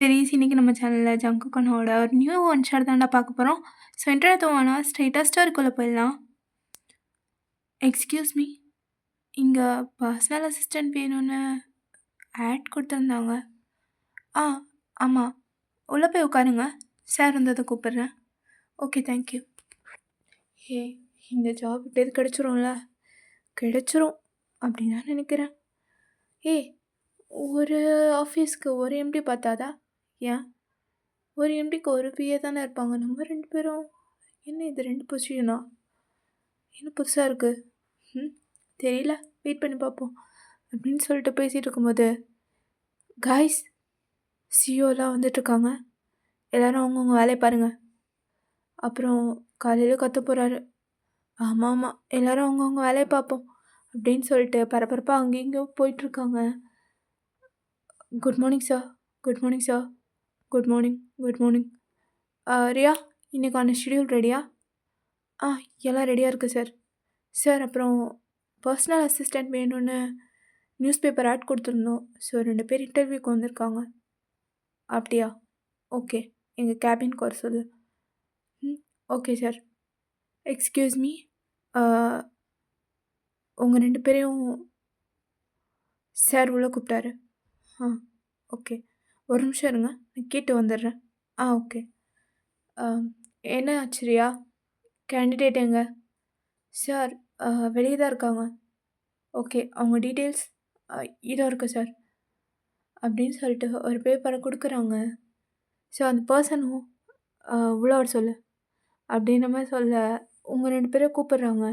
Series இன்னைக்கு நம்ம சேனல்ல ஜங்குகனோட ஒரு நியூ ஒன் ஷாட் தான்டா பார்க்க போகிறோம். ஸோ இன்டர்நெட் ஸ்ட்ரெயிட்டாக ஸ்டோரிக்குள்ளே போயிடலாம். எக்ஸ்கியூஸ் மீ, இங்கே பர்சனல் அசிஸ்டன்ட் வேணும்னு ஆட் கொடுத்துருந்தாங்க. ஆ ஆமாம், உள்ளே போய் உட்காருங்க. சார் வந்ததை கூப்பிடுறேன். Okay, thank you. ஏ, இந்த ஜாப் எப்படியாவது கிடச்சிரும்ல? கிடச்சிரும் அப்படின்னு நான் நினைக்கிறேன். ஏய், ஒரு ஆஃபீஸ்க்கு ஒரு எம்டி பார்த்தாதா? ஏன், ஒரு எம்டிக்கு ஒரு பிஏ தானே இருப்பாங்க. நம்ம 2 பேரும் என்ன இது 2 பொசிஷனா? என்ன புதுசாக இருக்குது? தெரியல, வெயிட் பண்ணி பார்ப்போம் அப்படின்னு சொல்லிட்டு பேசிகிட்டு இருக்கும்போது, காய்ஸ், சிஓலாம் வந்துட்டுருக்காங்க. எல்லோரும் அவங்கவுங்க வேலையை பாருங்கள். அப்புறம் காலையில் கத்த போகிறாரு. ஆமாம் ஆமாம், எல்லோரும் அவங்கவுங்க வேலையை பார்ப்போம் அப்படின்னு சொல்லிட்டு பரபரப்பாக அங்கேயும் இங்கேயும் போயிட்டுருக்காங்க. Good morning sir, good morning sir, good morning, good morning. Riya, இன்றைக்கான ஷெடியூல் ரெடியா? எல்லாம் ரெடியாக இருக்குது சார். சார், அப்புறம் பர்சனல் அசிஸ்டண்ட் வேணும்னு நியூஸ் பேப்பர் ஆட் கொடுத்துருந்தோம். ஸோ 2 பேர் இன்டர்வியூக்கு வந்திருக்காங்க. அப்படியா? ஓகே, எங்கள் கேபினுக்கு வர சொல்லு. Okay sir. எக்ஸ்கியூஸ் மீ, உங்கள் 2 பேரையும் சார் உள்ளே கூப்பிட்டாரு. ஓகே, ஒரு நிமிஷம் இருங்க, நான் கேட்டு வந்துடுறேன். ஓகே. என்ன ஆச்சரியா? கேண்டிடேட் எங்க? சார், வெளியே தான் இருக்காங்க. ஓகே, அவங்க டீட்டெயில்ஸ் இதோ இருக்குது சார் அப்படின்னு சொல்லிட்டு ஒரு பேப்பரை கொடுக்குறாங்க. ஸோ அந்த பர்சனும் உள்ள வர சொல்லு அப்படின்ற மாதிரி சொல்ல, உங்கள் 2 பேரும் கூப்பிடுறாங்க.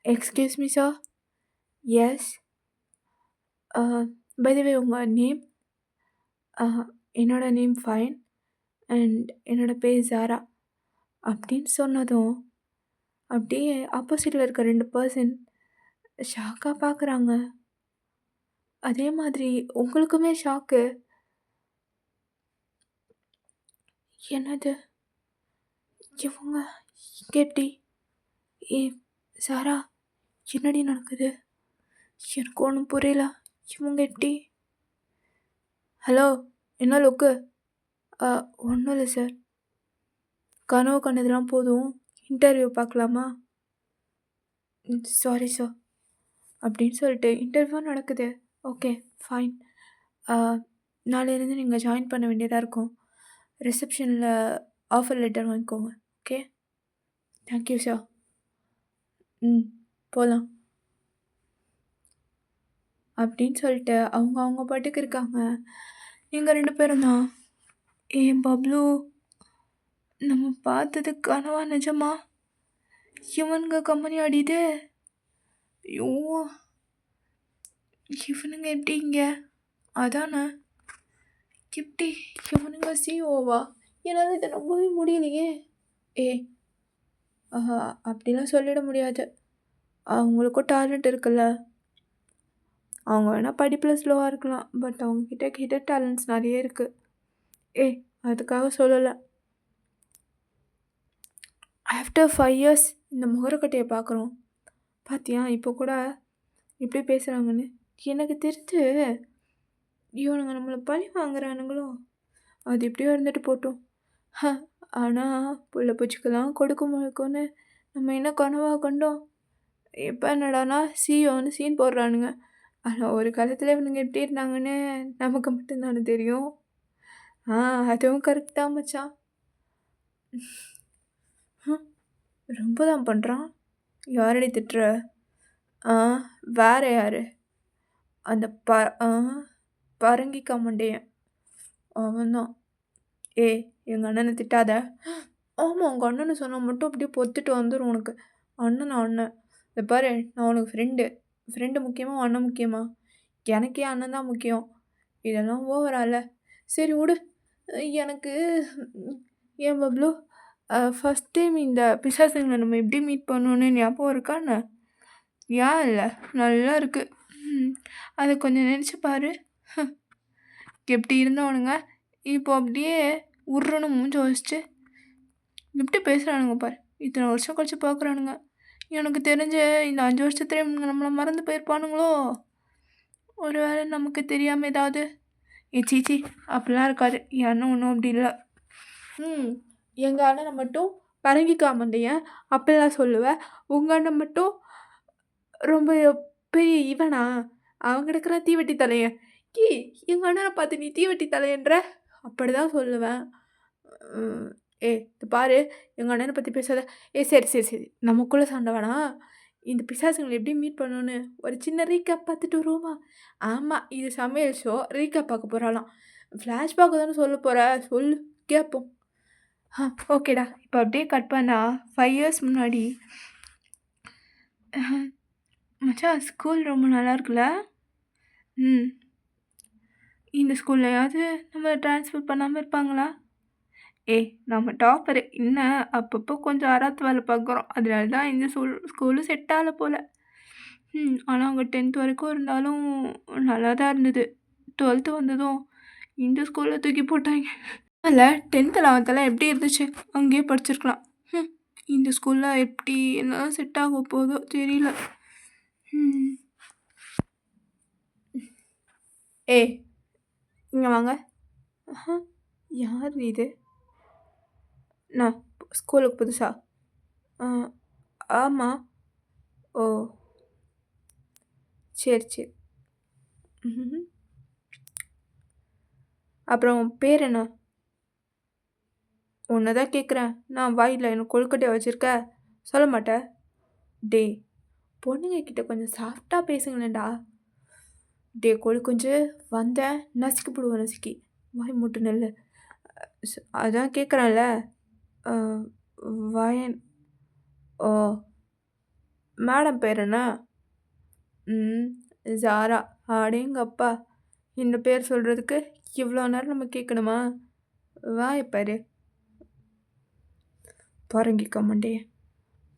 Excuse me sir. Yes. By the way, உங்கள் நேம்? என்னோட நேம் ஃபைன் அண்ட் என்னோட பேர் ஜாரா அப்படின்னு சொன்னதும் அப்படியே ஆப்போசிட்டில் இருக்க 2 பர்சன் ஷாக்காக பார்க்குறாங்க. அதே மாதிரி உங்களுக்குமே ஷாக்கு. என்னது, இவங்க இங்கே எப்படி? ஏ சாரா, என்னடி நடக்குது? எனக்கு ஒன்றும் புரியல. இவங்க எப்படி? ஹலோ, என்ன லுக்கு? ஒன்றும் இல்லை சார். கனவு கண்டதெல்லாம் போதும், இன்டர்வியூ பார்க்கலாமா? சாரி சார் அப்படின்னு சொல்லிட்டு இன்டர்வியூ நடக்குது. Okay, fine. நாளையிலேருந்து நீங்கள் ஜாயின் பண்ண வேண்டியதாக இருக்கும். ரிசப்ஷனில் ஆஃபர் லெட்டர் வாங்கிக்கோங்க. Okay, thank you sir. போகலாம் அப்படின்னு சொல்லிட்டு அவங்க பாட்டுக்கு இருக்காங்க. நீங்கள் 2 பேரும் தான். பப்ளு, நம்ம பார்த்தது கனவா நிஜமா? இவனுங்க கம்பெனி ஆடிது. ஐயோ, இவனுங்க எப்படி இங்கே? அதானே, எப்படி இவனுங்க சிஓவா? என்னால் இதை நம்பவே முடியலையே. அப்படிலாம் சொல்லிட முடியாது. அவங்களுக்கும் டேலண்ட் இருக்குல்ல. அவங்க வேணால் படிப்பில் ஸ்லோவாக இருக்கலாம், பட் அவங்கக்கிட்ட ஹிடன் டேலண்ட்ஸ் நிறைய இருக்குது. அதுக்காக சொல்லலை. ஆஃப்டர் 5 இயர்ஸ் இந்த முகரக்கட்டையை பார்க்குறோம். பார்த்தியா இப்போ கூட எப்படி பேசுகிறாங்கன்னு? எனக்கு தெரிஞ்சு இவனுங்க நம்மளை பழி வாங்குறானுங்களோ? அது எப்படியோ இருந்துட்டு போட்டோம். ஆனால் புள்ள பூச்சிக்கெல்லாம் கொடுக்க முழுக்கோன்னு நம்ம என்ன கனவாக கண்டோம். இப்போ என்னடானா சிஓன்னு சீன் போடுறானுங்க. ஆனால் ஒரு காலத்தில் இவனுங்க எப்படி இருந்தாங்கன்னு நமக்கு மட்டும்தானே தெரியும். அதுவும் கரெக்ட் தான் மச்சான். ரொம்ப தான் பண்ணுறான். யாரடி திட்டுற? வேற யார்? அந்த பரங்கிக்கா மண்டையன் அவன்தான். எங்கள் அண்ணனை திட்டாத. ஆமாம், உங்கள் அண்ணனை சொன்னால் மட்டும் அப்படியே பொத்துட்டு வந்துடும் உனக்கு. அண்ணன் இதை பாரு, நான் உனக்கு ஃப்ரெண்டு முக்கியமாக, அண்ணன் முக்கியமா? எனக்கே அண்ணன் தான் முக்கியம். இதெல்லாம் ஓவரால. சரி விடு. எனக்கு ஏன் பப்ளு, ஃபஸ்ட் டைம் இந்த பிசாசுங்களை நம்ம எப்படி மீட் பண்ணோன்னு ஞாபகம் இருக்காண்ண? ஏன் இல்லை, நல்லா இருக்குது. அதை கொஞ்சம் நினச்சி பாரு. எப்படி இருந்தவனுங்க இப்போ அப்படியே உருன்னு மூஞ்சி வச்சுட்டு எப்படி பேசுகிறானுங்க பாரு. இத்தனை வருஷம் கழிச்சு பார்க்குறானுங்க. எனக்கு தெரிஞ்சு இந்த 5 வருஷத்துல நம்மளை மறந்து போயிருப்பானுங்களோ? ஒரு வேளை நமக்கு தெரியாமல் ஏதாவது சீச்சி அப்படிலாம் இருக்காது. என் அண்ணன் ஒன்றும் அப்படி இல்லை. ம் எங்கள் அண்ணனை மட்டும் பரங்கிக்கா மண்டையன் அப்படிலாம் சொல்லுவேன். உங்கள் அண்ணன் மட்டும் ரொம்ப பெரிய இவனா அவன் கிடக்குறான் தீவெட்டி தலையன். எங்கள் அண்ணனை பார்த்து நீ தீவெட்டி தலையன்ற அப்படி தான் சொல்லுவேன். இது பாரு எங்கள் அண்ணனை பற்றி பேசாத. சரி சரி சரி நமக்குள்ளே சண்டை வேணாம். இந்த பிசாசுங்களை எப்படி மீட் பண்ணணுன்னு ஒரு சின்ன ரீகேப் பார்த்துட்டு வருவோமா? ஆமாம் இது சமையல் ஷோ ரீகேப் பார்க்க போகிறாளாம். ஃப்ளாஷ்பேக் தானே சொல்ல போகிற சொல்லு கேட்போம். ஓகேடா. இப்போ அப்படியே கட் பண்ணா 5 இயர்ஸ் முன்னாடி மச்சான் ஸ்கூல் ரொம்ப நல்லா இருக்குல்ல? இந்த ஸ்கூல்லையாவது நம்ம ட்ரான்ஸ்ஃபர் பண்ணாமல் இருப்பாங்களா? நம்ம டாப்பரு என்ன அப்பப்போ கொஞ்சம் அராத்து வேலை பார்க்குறோம். அதனால தான் இந்த ஸ்கூலும் செட் ஆகலை போல். ஆனால் அங்கே 10th வரைக்கும் இருந்தாலும் நல்லா தான் இருந்தது. 12th வந்ததும் இந்த ஸ்கூலில் தூக்கி போட்டாங்க. அதில் 10th 11th எப்படி இருந்துச்சு? அங்கேயே படிச்சிருக்கலாம். இந்த ஸ்கூலில் எப்படி என்ன செட் ஆக போதோ தெரியல. இங்கே வாங்க. யார் இது? நான் ஸ்கூலுக்கு புதுசா? ஆமாம். ஓ சரி சரி. அப்புறம் பேர் என்ன? ஒன்று தான் கேட்குறேன். நான் வாயில் எனக்கு கொழுக்கட்டையை வச்சுருக்க சொல்ல மாட்டேன். பொண்ணுங்க கிட்ட கொஞ்சம் சாஃப்டாக பேசுங்களேன்டா. கொஞ்சம் வந்தேன் நசுக்கி போடுவேன் நசுக்கி. வாய் மூட்டு நெல். அதான் கேட்குறேன்ல. வாயன். ஓ மேடம் பேர் என்ன? ஜாரா. அடேங்கப்பா இந்த பேர் சொல்கிறதுக்கு இவ்வளோ நேரம் நம்ம கேட்கணுமா? வாய்ப்பாரு பரங்கிக்க மாட்டேன்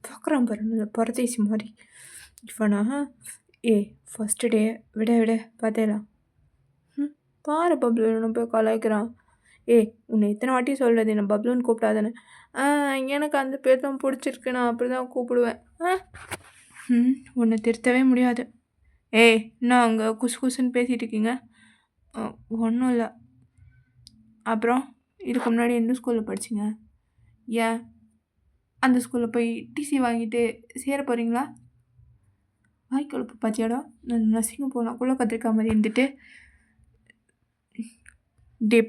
பார்க்குறான் பாரு பரதேசி மாதிரி இவனா. ஃபஸ்ட்டு டே விட பார்த்தேலாம். பாரு பப்ளூன்னு போய் கலாய்க்கிறான். உன்னை இத்தனை வாட்டி சொல்கிறது என்ன பப்ளூன்னு கூப்பிடாதானே? எனக்கு அந்த பேர் தான் பிடிச்சிருக்கு, நான் அப்படி தான் கூப்பிடுவேன். உன்னை திருத்தவே முடியாது. என்ன அங்கே குசுன்னு பேசிகிட்டு இருக்கீங்க? ஒன்றும் இல்லை. அப்புறம் இதுக்கு முன்னாடி எந்த ஸ்கூலில் படிச்சிங்க? ஏன் அந்த ஸ்கூலில் போய் டிசி வாங்கிட்டு சேர போகிறீங்களா? வாய்க்கொழுப்பு பச்சியாடா. நான் நசிங்க போகலாம் குள்ள கத்திரிக்காய் மாதிரி இருந்துட்டு.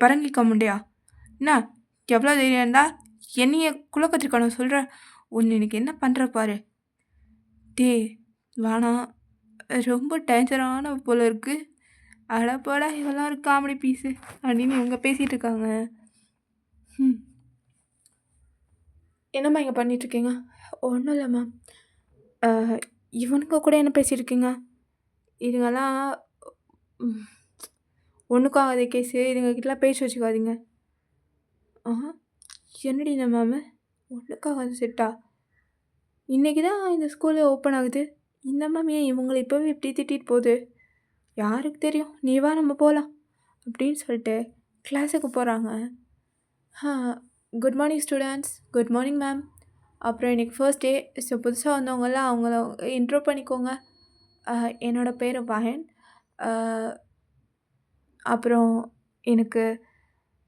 பரங்கிக்க முடியா என்ன எவ்வளோ தைரியம் இருந்தா என்னைய குள்ள கத்திரிக்காய் சொல்கிற? ஒன்று எனக்கு என்ன பண்ணுற பாரு. வேணாம் ரொம்ப டேஞ்சரான போல இருக்குது. அடப்பாடா இவெல்லாம் ஒரு காமெடி பீஸு அப்படின்னு இவங்க பேசிகிட்டு இருக்காங்க. என்னம்மா இங்கே பண்ணிகிட்ருக்கீங்க? ஒன்றும் இல்லை மேம். இவனுங்க கூட என்ன பேசியிருக்கீங்க? இதுங்கெல்லாம் ஒன்றுக்கும் ஆகாத கேஸு. இதுங்கக்கிட்டலாம் பேசி வச்சுக்காதீங்க. என்னடி இந்த மேமு ஒன்றுக்காகாத செட்டா? இன்றைக்கி தான் இந்த ஸ்கூலு ஓப்பன் ஆகுது. இந்த மேம் ஏன் இவங்களை இப்போவே இப்படி திட்டிகிட்டு போகுது? யாருக்கு தெரியும்? நீ வா நம்ம போகலாம் அப்படின்னு சொல்லிட்டு கிளாஸுக்கு போகிறாங்க. Good morning students. Good morning ma'am. அப்புறம் இன்றைக்கி ஃபர்ஸ்ட் டே. ஸோ புதுசாக வந்தவங்களாம் அவங்கள இன்ட்ரோ பண்ணிக்கோங்க. என்னோடய பேர் வாயன். அப்புறம் எனக்கு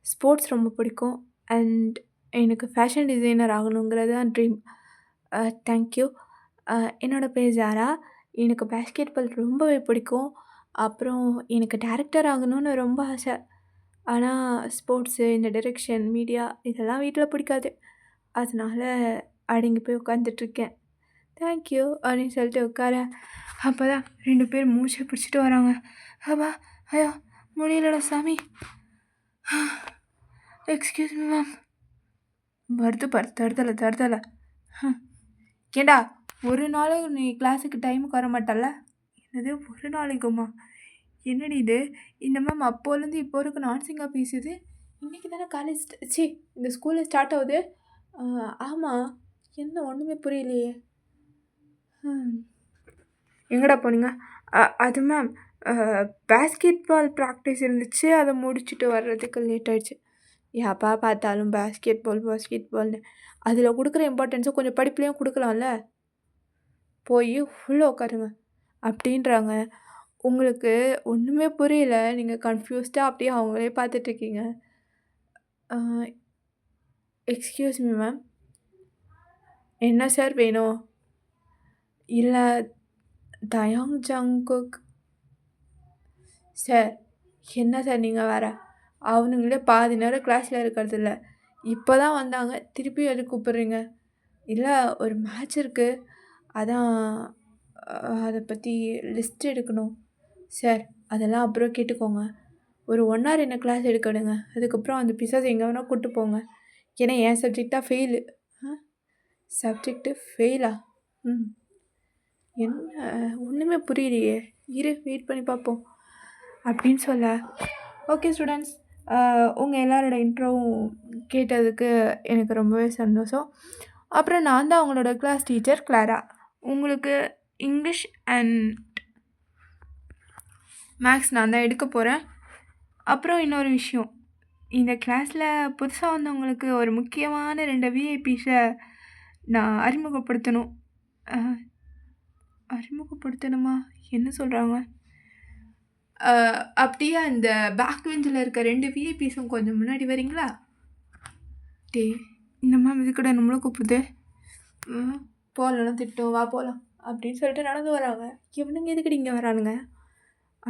ஸ்போர்ட்ஸ் ரொம்ப பிடிக்கும். அண்ட் எனக்கு ஃபேஷன் டிசைனர் ஆகணுங்கிறது தான் ட்ரீம். தேங்க்யூ. என்னோடய பேர் ஜாரா. எனக்கு பேஸ்கெட் பால் ரொம்பவே பிடிக்கும். அப்புறம் எனக்கு டேரக்டர் ஆகணும்னு ரொம்ப ஆசை. ஆனால் ஸ்போர்ட்ஸு இந்த டைரெக்ஷன் மீடியா இதெல்லாம் வீட்டில் பிடிக்காது. அதனால அடங்கி போய் உட்காந்துட்ருக்கேன். தேங்க்யூ அப்படின்னு சொல்லிட்டு உட்கார அப்போ தான் 2 பேர் மூச்சை பிடிச்சிட்டு வராங்க. அப்பா ஐயோ முடியலடா சாமி. Excuse me ma'am. வருது பாரு தருதலை. ஏண்டா ஒரு நாளும் நீ கிளாஸுக்கு டைமுக்கு வர மாட்டல்ல? என்னது ஒரு நாளைக்குமா? என்னடி இது? இந்த மேம் அப்போலேருந்து இப்போ வரைக்கும் நான்சிங்காக பேசுது. இன்றைக்கி தானே காலேஜ் இந்த ஸ்கூலில் ஸ்டார்ட் ஆகுது. ஆமாம். என்ன ஒன்றுமே புரியலையே. எங்கடா போனீங்க? அது மேம் பேஸ்கெட் பால் ப்ராக்டிஸ் இருந்துச்சு, அதை முடிச்சுட்டு வர்றதுக்கு லேட் ஆகிடுச்சு. எப்போ பார்த்தாலும் பேஸ்கெட் பால்னு அதில் கொடுக்குற இம்பார்ட்டன்ஸை கொஞ்சம் படிப்புலேயும் கொடுக்கலாம்ல. போய் உள்ளே உட்காருங்க அப்படின்றாங்க. உங்களுக்கு ஒண்ணுமே புரியல. நீங்க கன்ஃப்யூஸ்டா அப்படியே அவங்களே பார்த்துட்டுருக்கீங்க. ஆ எக்ஸ்கியூஸ் மீ மேம். என்ன சார் வேணும்? இல்ல தயாங் ஜங்குக் சார். என்ன சார் நீங்க வேற? அவனுங்களே பாதி நேரம் கிளாஸ்ல இருக்கிறதில்ல. இப்போ தான் வந்தாங்க. திருப்பி எதுக்கு கூப்பிடுறீங்க? இல்ல ஒரு மேட்ச் இருக்கு. அதான் அத பத்தி லிஸ்ட் எடுக்கணும். சார் அதெல்லாம் அப்புறம் கேட்டுக்கோங்க. ஒரு 1 ஹவர் என்ன கிளாஸ் எடுக்க விடுங்க. அதுக்கப்புறம் அந்த பிசாசு எங்கே வேணா கூட்டு போங்க. ஏன்னா என் சப்ஜெக்ட் தான் ஃபெயிலு. சப்ஜெக்ட்டு ஃபெயிலா? ம். என்ன ஒண்ணுமே புரியலையே! இரு வெயிட் பண்ணி பார்ப்போம். அப்படின்னு சொல்ல, ஓகே ஸ்டூடெண்ட்ஸ், உங்க எல்லாரோட இன்ட்ரோவும் கேட்டதுக்கு எனக்கு ரொம்பவே சந்தோஷம். அப்புறம் நான் தான் உங்களோட கிளாஸ் டீச்சர் கிளாரா. உங்களுக்கு இங்கிலீஷ் அண்ட் மேக்ஸ் நான் தான் எடுக்க போகிறேன். அப்புறம் இன்னொரு விஷயம், இந்த கிளாஸில் புதுசாக வந்தவங்களுக்கு ஒரு முக்கியமான 2 விஐபிஸை நான் அறிமுகப்படுத்தணும். அறிமுகப்படுத்தணுமா? என்ன சொல்கிறாங்க? அப்படியே அந்த பேக் பெஞ்சில் இருக்க 2 விஐபிஸும் கொஞ்சம் முன்னாடி வரீங்களா? டேய் இந்த மேம் இது கூட நம்மளும் கூப்பிடுது. போகலன்னா திட்டும், வா போகலாம் அப்படின்னு சொல்லிட்டு நடந்து வராங்க. இவனுங்க எதுக்கடி இங்கே வரானுங்க?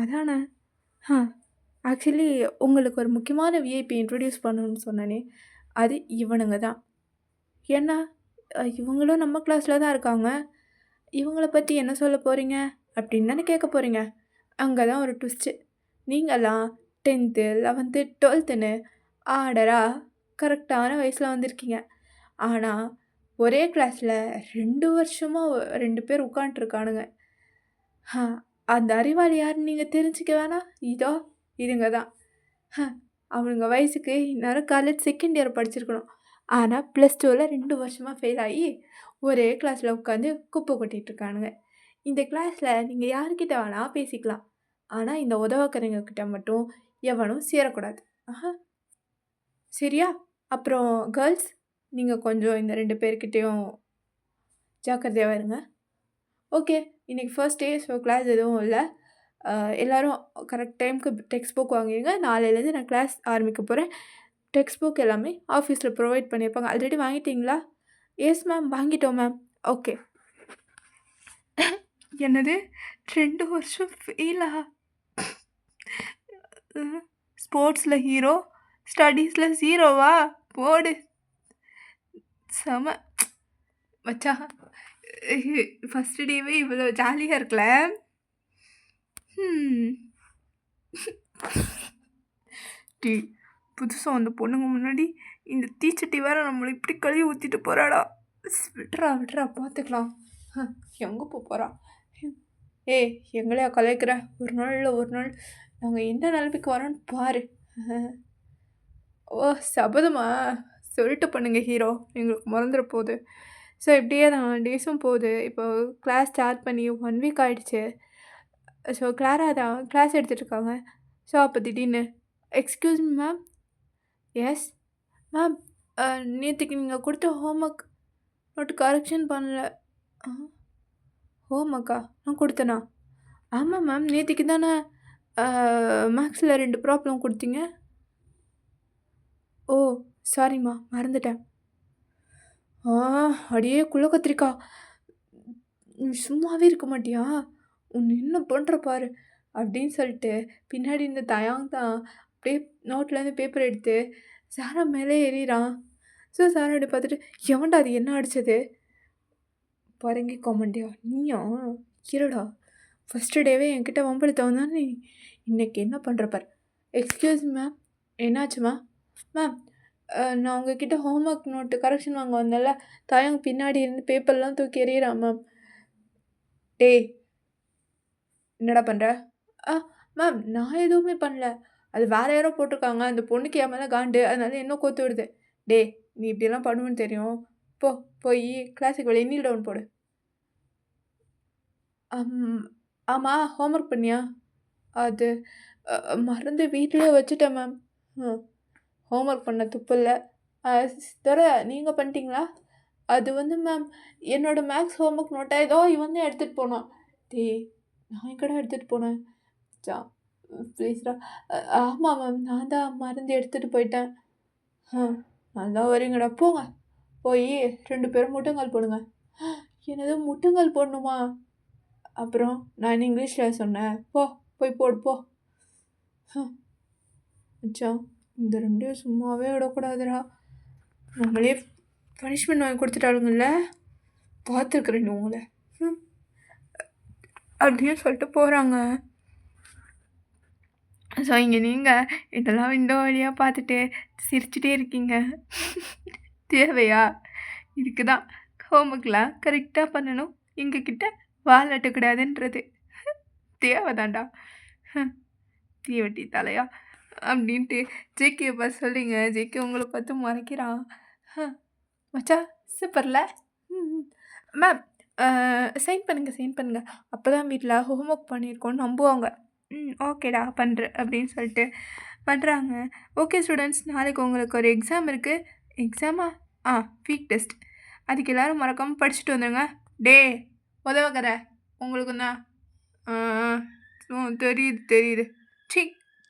அதானே. ஆக்சுவலி உங்களுக்கு ஒரு முக்கியமான விஐபி இன்ட்ரடியூஸ் பண்ணணும்னு சொன்னேனே, அது இவனுங்க தான். ஏன்னா இவங்களும் நம்ம கிளாஸில் தான் இருக்காங்க. இவங்கள பற்றி என்ன சொல்ல போகிறீங்க அப்படின்னு தானே கேட்க போகிறீங்க. அங்கே தான் ஒரு ட்விஸ்ட்டு. நீங்கள்லாம் 10th 11th 12த்துன்னு ஆர்டராக கரெக்டான வயசில் வந்திருக்கீங்க. ஆனால் ஒரே கிளாஸில் 2 வருஷமாக 2 பேர் உட்காண்ட்ருக்கானுங்க. அந்த அறிவாளி யாருன்னு நீங்கள் தெரிஞ்சுக்க வேணாம். இதோ இதுங்க தான். அவனுங்க வயசுக்கு இந்நேரம் காலேஜ் செகண்ட் இயர் படிச்சிருக்கணும். ஆனால் +2ல் 2 வருஷமாக ஃபெயில் ஆகி ஒரே கிளாஸில் உட்காந்து குப்பை கொட்டிகிட்ருக்கானுங்க. இந்த கிளாஸில் நீங்கள் யார்கிட்ட வேணால் பேசிக்கலாம். ஆனால் இந்த உதவக்கரைங்கக்கிட்ட மட்டும் எவனும் சேரக்கூடாது. சரியா? அப்புறம் கேர்ள்ஸ், நீங்கள் கொஞ்சம் இந்த 2 பேர்கிட்டையும் ஜாக்கிரதையாக இருங்க. ஓகே, இன்றைக்கி ஃபர்ஸ்ட் டே. ஸோ கிளாஸ் எதுவும் இல்லை. எல்லோரும் கரெக்ட் டைமுக்கு டெக்ஸ்ட் புக் வாங்கிடுங்க. நாளையிலேருந்து நான் கிளாஸ் ஆரம்பிக்க போகிறேன். டெக்ஸ்ட் புக் எல்லாமே ஆஃபீஸில் ப்ரொவைட் பண்ணியிருப்பாங்க. ஆல்ரெடி வாங்கிட்டீங்களா? எஸ் மேம், வாங்கிட்டோம் மேம். ஓகே. என்னது 2 வருஷம் ஃபெயிலா? ஸ்போர்ட்ஸில் ஹீரோ, ஸ்டடீஸில் 0வா? போடு செம மச்சா. ஃபஸ்ட்டு டேவே இவ்வளோ ஜாலியாக இருக்கல. டி புதுசாக வந்த பொண்ணுங்க முன்னாடி இந்த தீச்சட்டி வேற நம்மளை இப்படி கழுவி ஊற்றிட்டு போகிறாடா. விட்றா பார்த்துக்கலாம். எங்கே போகிறா? ஏய் எங்களையா கலைக்கிற? ஒரு நாள் நாங்கள் என்ன நிலைமைக்கு வரோன்னு பாரு. ஓ சபதமா? சொல்லிட்டு பண்ணுங்க ஹீரோ, எங்களுக்கு மறந்துட போகுது. ஸோ இப்படியே தான் டேஸும் போகுது. இப்போ கிளாஸ் ஸ்டார்ட் பண்ணி 1 வீக் ஆகிடுச்சு. ஸோ கிளாரா தான் கிளாஸ் எடுத்துகிட்ருக்காங்க. ஸோ அப்போ திடீர்னு excuse me ma'am. Yes ma'am, நேற்றுக்கு நீங்கள் கொடுத்த ஹோம்ஒர்க் நோட்டு கரெக்ஷன் பண்ணல. ஹோம்ஒர்க்கா நான் கொடுத்தேனா? ஆமாம் மேம், நேற்றுக்கு தானே மேக்ஸில் 2 ப்ராப்ளம் கொடுத்தீங்க. ஓ சாரிம்மா, மறந்துட்டேன். அடியே குள்ள கத்திரிக்கா, சும்மாவே இருக்க மாட்டியா? உன்னை என்ன பண்ணுற பாரு அப்படின்னு சொல்லிட்டு பின்னாடி இந்த தயாங் தான் அப்படியே நோட்லேருந்து பேப்பர் எடுத்து சாரா மேலே எறிகிறான். ஸோ சாரா அப்படி பார்த்துட்டு, எவன்டா அது என்ன அடித்தது? பரங்கி கோமண்டியா நீயா? இருடா, ஃபஸ்ட்டு டேவே என்கிட்ட வம்பெடுத்தவன் தான் நீ. இன்றைக்கி என்ன பண்ணுற பார். எக்ஸ்கியூஸ் மேம், என்னாச்சுமா? மேம், நான் உங்ககிட்ட ஹோம்ஒர்க் நோட்டு கரெக்ஷன் வாங்க வந்தேன்ல, தயாங் பின்னாடி இருந்து பேப்பர்லாம் தூக்கி எறிகிறான் மேம். டேய் என்னடா பண்ணுற? மேம் நான் எதுவுமே பண்ணல, அது வேறு யாரோ போட்டிருக்காங்க. அந்த பொண்ணுக்கு என் மேலே காண்டு, அதனால என்ன கோத்து விடுது. டேய் நீ இப்படியெல்லாம் பண்ணுவேன்னு தெரியும். போய் கிளாஸுக்கு வெளியே நீல் டவுன் போடு. ஆமாம், ஹோம்ஒர்க் பண்ணியா? அது மறந்து வீட்டிலே வச்சுட்டேன் மேம். ஹோம்ஒர்க் பண்ண துப்பு இல்லை. தர நீங்கள் பண்ணிட்டீங்களா? அது வந்து மேம், என்னோடய மேக்ஸ் ஹோம்ஒர்க் நோட்டை ஏதோ இவன் தான் எடுத்துகிட்டு போனான். டேய் நான் எங்கடா எடுத்துகிட்டு போனேன்? மச்சான் ப்ளீஸ்டா. ஆமாம் மேம், நான் தான் மருந்து எடுத்துகிட்டு போயிட்டேன். நல்லா வரீங்கடா, போங்க. போய் 2 பேரும் முட்டங்கால் போடுங்க. என்னது முட்டங்கால் போடணுமா? அப்புறம் நான் என்ன இங்கிலீஷில் சொன்னேன்? போய் போடு போ. மச்சான், இந்த 2 சும்மாவே விடக்கூடாதுடா. நம்மளே பனிஷ்மெண்ட் வாங்கி கொடுத்துட்டாளுங்கல்ல, பார்த்துருக்குறேன் உங்களை அப்படின்னு சொல்லிட்டு போகிறாங்க. ஸோ இங்கே நீங்கள் இதெல்லாம் விண்டோ வழியாக பார்த்துட்டு சிரிச்சுட்டே இருக்கீங்க. தேவையா? இதுக்கு தான் ஹோம்ஒர்க்லாம் கரெக்டாக பண்ணணும், எங்ககிட்ட வாலாட்டக்கூடாதுன்றது. தேவைதான்டா தீவட்டி தலையா அப்படின்ட்டு ஜேகே பார்த்து சொல்லிங்க. ஜேகே உங்களை பார்த்து மறைக்கிறான். மச்சா சூப்பரில். மேம் சைன் பண்ணுங்கள், அப்போ தான் வீட்டில் ஹோம்ஒர்க் பண்ணியிருக்கோன்னு நம்புவாங்க. ஓகேடா பண்ணுறேன் அப்படின்னு சொல்லிட்டு பண்ணுறாங்க. ஓகே ஸ்டூடெண்ட்ஸ், நாளைக்கு உங்களுக்கு ஒரு எக்ஸாம் இருக்குது. எக்ஸாமா? Week test. அதுக்கு எல்லோரும் மறக்காமல் படிச்சுட்டு வந்துடுங்க. டே உதவக்கற உங்களுக்கு தான் தெரியுது.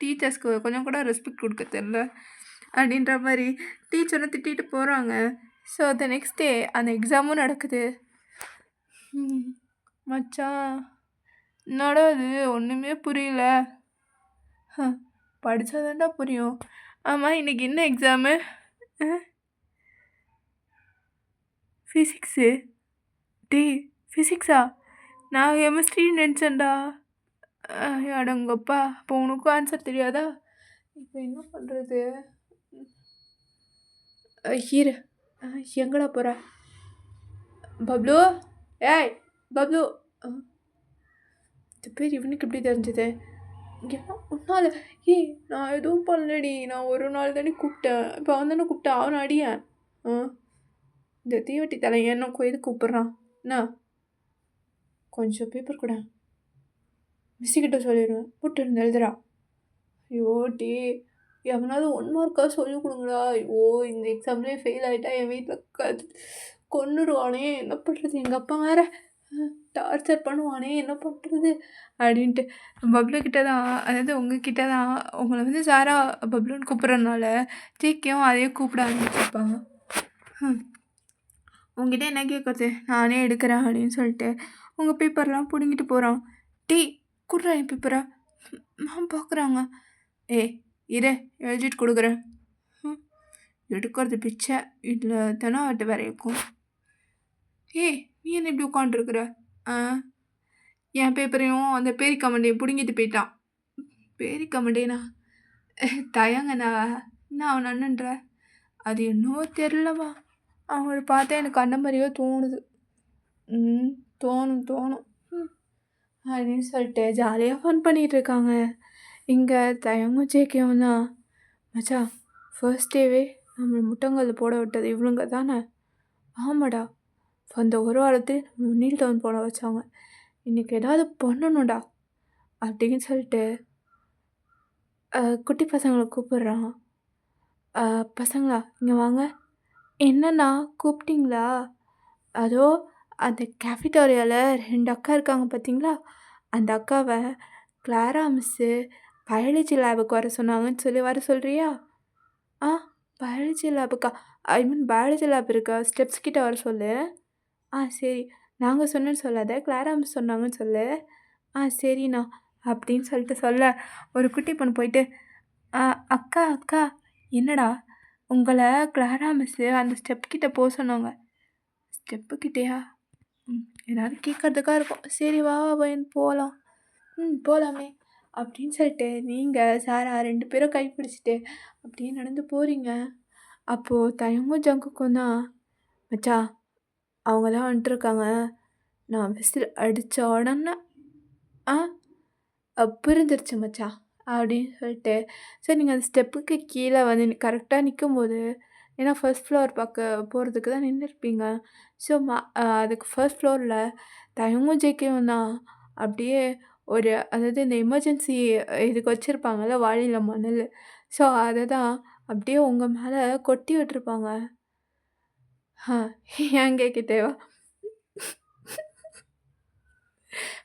டீச்சர்ஸ்க்கு கொஞ்சம் கூட ரெஸ்பெக்ட் கொடுக்க தெரில அப்படின்ற மாதிரி டீச்சரும் திட்டிட்டு போகிறாங்க. ஸோ த நெக்ஸ்ட் டே அந்த எக்ஸாமும் நடக்குது. மச்சான் என்னடா இது ஒன்றுமே புரியல. படித்தாதான்டா புரியும். ஆமாம், இன்றைக்கி என்ன எக்ஸாமு? ஃபிசிக்ஸு. ஃபிசிக்ஸா? நான் கெமிஸ்ட்ரின்னு நினச்சேன்டா. அடங்கப்பா, இப்போ உனக்கும் ஆன்சர் தெரியாதா? இப்போ என்ன பண்ணுறது? ஹீரு எங்கடா போகிற? பப்ளு, ஏய் பப்ளு. இந்த பேர் இவனுக்கு எப்படி தெரிஞ்சது? ஏன்னா ஒன்றால் நான் எதுவும் பண்ணலடி, நான் ஒரு நாள் தானே கூப்பிட்டேன். இப்போ அவன் தானே கூப்பிட்டேன், அவனை அடியேன். இந்த தீவட்டி தலை என்ன எது கூப்பிட்றான்? என்ன கொஞ்சம் பேப்பர் கூட மிஸ்ஸிக்கிட்ட சொல்லிடுவேன், போட்டு இருந்து எழுதுறா. ஐயோ எவனாவது 1 மார்க்காக சொல்லிக் கொடுங்கடா. ஐயோ இந்த எக்ஸாம்லேயே ஃபெயில் ஆகிட்டா என் வீட்டில் கொன்னுடுவானே, என்ன பண்ணுறது? எங்கள் அப்பா வேறு டார்ச்சர் பண்ணுவானே, என்ன பண்ணுறது அப்படின்ட்டு பப்ளுக்கிட்ட தான், அதாவது உங்ககிட்ட தான் உங்களை வந்து சாரா பப்ளுன்னு கூப்பிட்றதுனால ஜேகேவும் அதையே கூப்பிட ஆரம்பிச்சிருப்பாங்க. உங்ககிட்ட என்ன கேட்குறது, நானே எடுக்கிறேன் அப்படின்னு சொல்லிட்டு உங்கள் பேப்பர்லாம் பிடுங்கிட்டு போகிறான். குடுறா என் பேப்பரை. நான் பார்க்குறாங்க. இரு எழுதிட்டு கொடுக்குறேன். எடுக்கிறது பிச்சை, இதில் தெனாவட்டு வேற இருக்கும். நீ என்ன இப்படி உட்காந்துருக்குற? என் பேப்பரையும் அந்த பேரி கமண்டையும் பிடுங்கிட்டு போயிட்டான். பேரி கமண்டேனா? தயங்கண்ணா, என்ன அவன் அண்ணன்ற? அது என்னவோ தெரிலவா, அவங்கள பார்த்தா எனக்கு அண்ணன் மாதிரியோ தோணுது. தோணும் அப்படின்னு சொல்லிட்டு ஜாலியாக ஃபன் பண்ணிகிட்டு இருக்காங்க. இங்கே தயங்கும் ஜேகேவும் தான். மச்சான், ஃபர்ஸ்ட் டேவே நம்மளை முட்டங்கல் போட விட்டது இவளுங்க தானே? ஆமாடா, அந்த ஒரு வாரத்தில் நம்ம நீல் டவுன் போட வச்சாங்க. இன்றைக்கி ஏதாவது பண்ணணும்டா அப்படின்னு சொல்லிட்டு குட்டி பசங்களை கூப்பிட்றான். பசங்களா இங்கே வாங்க. என்னண்ணா கூப்பிட்டிங்களா? அதோ அந்த கேஃபிட்டோரியாவில் 2 அக்கா இருக்காங்க பார்த்தீங்களா? அந்த அக்காவை கிளாரா மிஸ்ஸு பயாலஜி லேபுக்கு வர சொன்னாங்கன்னு சொல்லி வர சொல்கிறியா? பயாலஜி லேபுக்கா? ஐ மீன் பயாலஜி லேப் இருக்கா, ஸ்டெப்ஸ் கிட்ட வர சொல்லு. சரி. நாங்கள் சொன்னேன்னு சொல்லாத, கிளாரா மிஸ் சொன்னாங்கன்னு சொல்லு. சரிண்ணா அப்படின்னு சொல்லிட்டு சொல்ல, ஒரு குட்டி பொண்ணு போயிட்டு அக்கா என்னடா உங்களை கிளாரா மிஸ்ஸு அந்த ஸ்டெப் கிட்ட போக சொன்னாங்க. ஸ்டெப்பு கிட்டேயா? ஏதாவது கேட்கறதுக்காக இருக்கும். சரி வா போகலாம். போகலாமே அப்படின்னு சொல்லிட்டு நீங்கள் சாரா 2 பேரும் கைப்பிடிச்சிட்டு அப்படியே நடந்து போகிறீங்க. அப்போது தயங்கும் ஜங்குக்கும் தான், மச்சா அவங்க தான் வந்துட்டுருக்காங்க, நான் விசில் அடித்த உடனே புரிஞ்சிருச்சு மச்சா அப்படின்னு சொல்லிட்டு, சரி நீங்கள் அந்த ஸ்டெப்புக்கு கீழே வந்து கரெக்டாக நிற்கும்போது, ஏன்னா ஃபர்ஸ்ட் ஃப்ளோர் பார்க்க போகிறதுக்கு தான் நின்றுருப்பீங்க. ஸோ அதுக்கு ஃபர்ஸ்ட் ஃப்ளோரில் தயங்கும் ஜேகேவும் தான் அப்படியே ஒரு, அதாவது இந்த எமர்ஜென்சி இதுக்கு வச்சுருப்பாங்கல்ல வாளியில் மணல், ஸோ அதை தான் அப்படியே உங்கள் மேலே கொட்டி விட்டுருப்பாங்க. ஏன் கேட்கிட்டேவா?